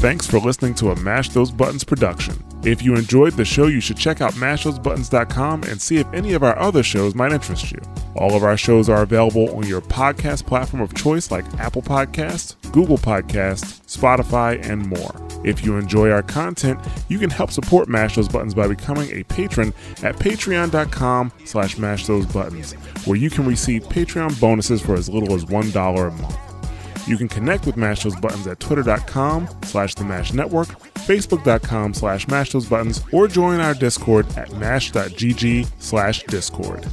Thanks for listening to a Mash Those Buttons production. If you enjoyed the show, you should check out mashthosebuttons.com and see if any of our other shows might interest you. All of our shows are available on your podcast platform of choice like Apple Podcasts, Google Podcasts, Spotify, and more. If you enjoy our content, you can help support Mash Those Buttons by becoming a patron at patreon.com/mashthosebuttons, where you can receive Patreon bonuses for as little as $1 a month. You can connect with Mash Those Buttons at twitter.com/The Mash Network, facebook.com/mashthosebuttons, or join our Discord at mash.gg/discord.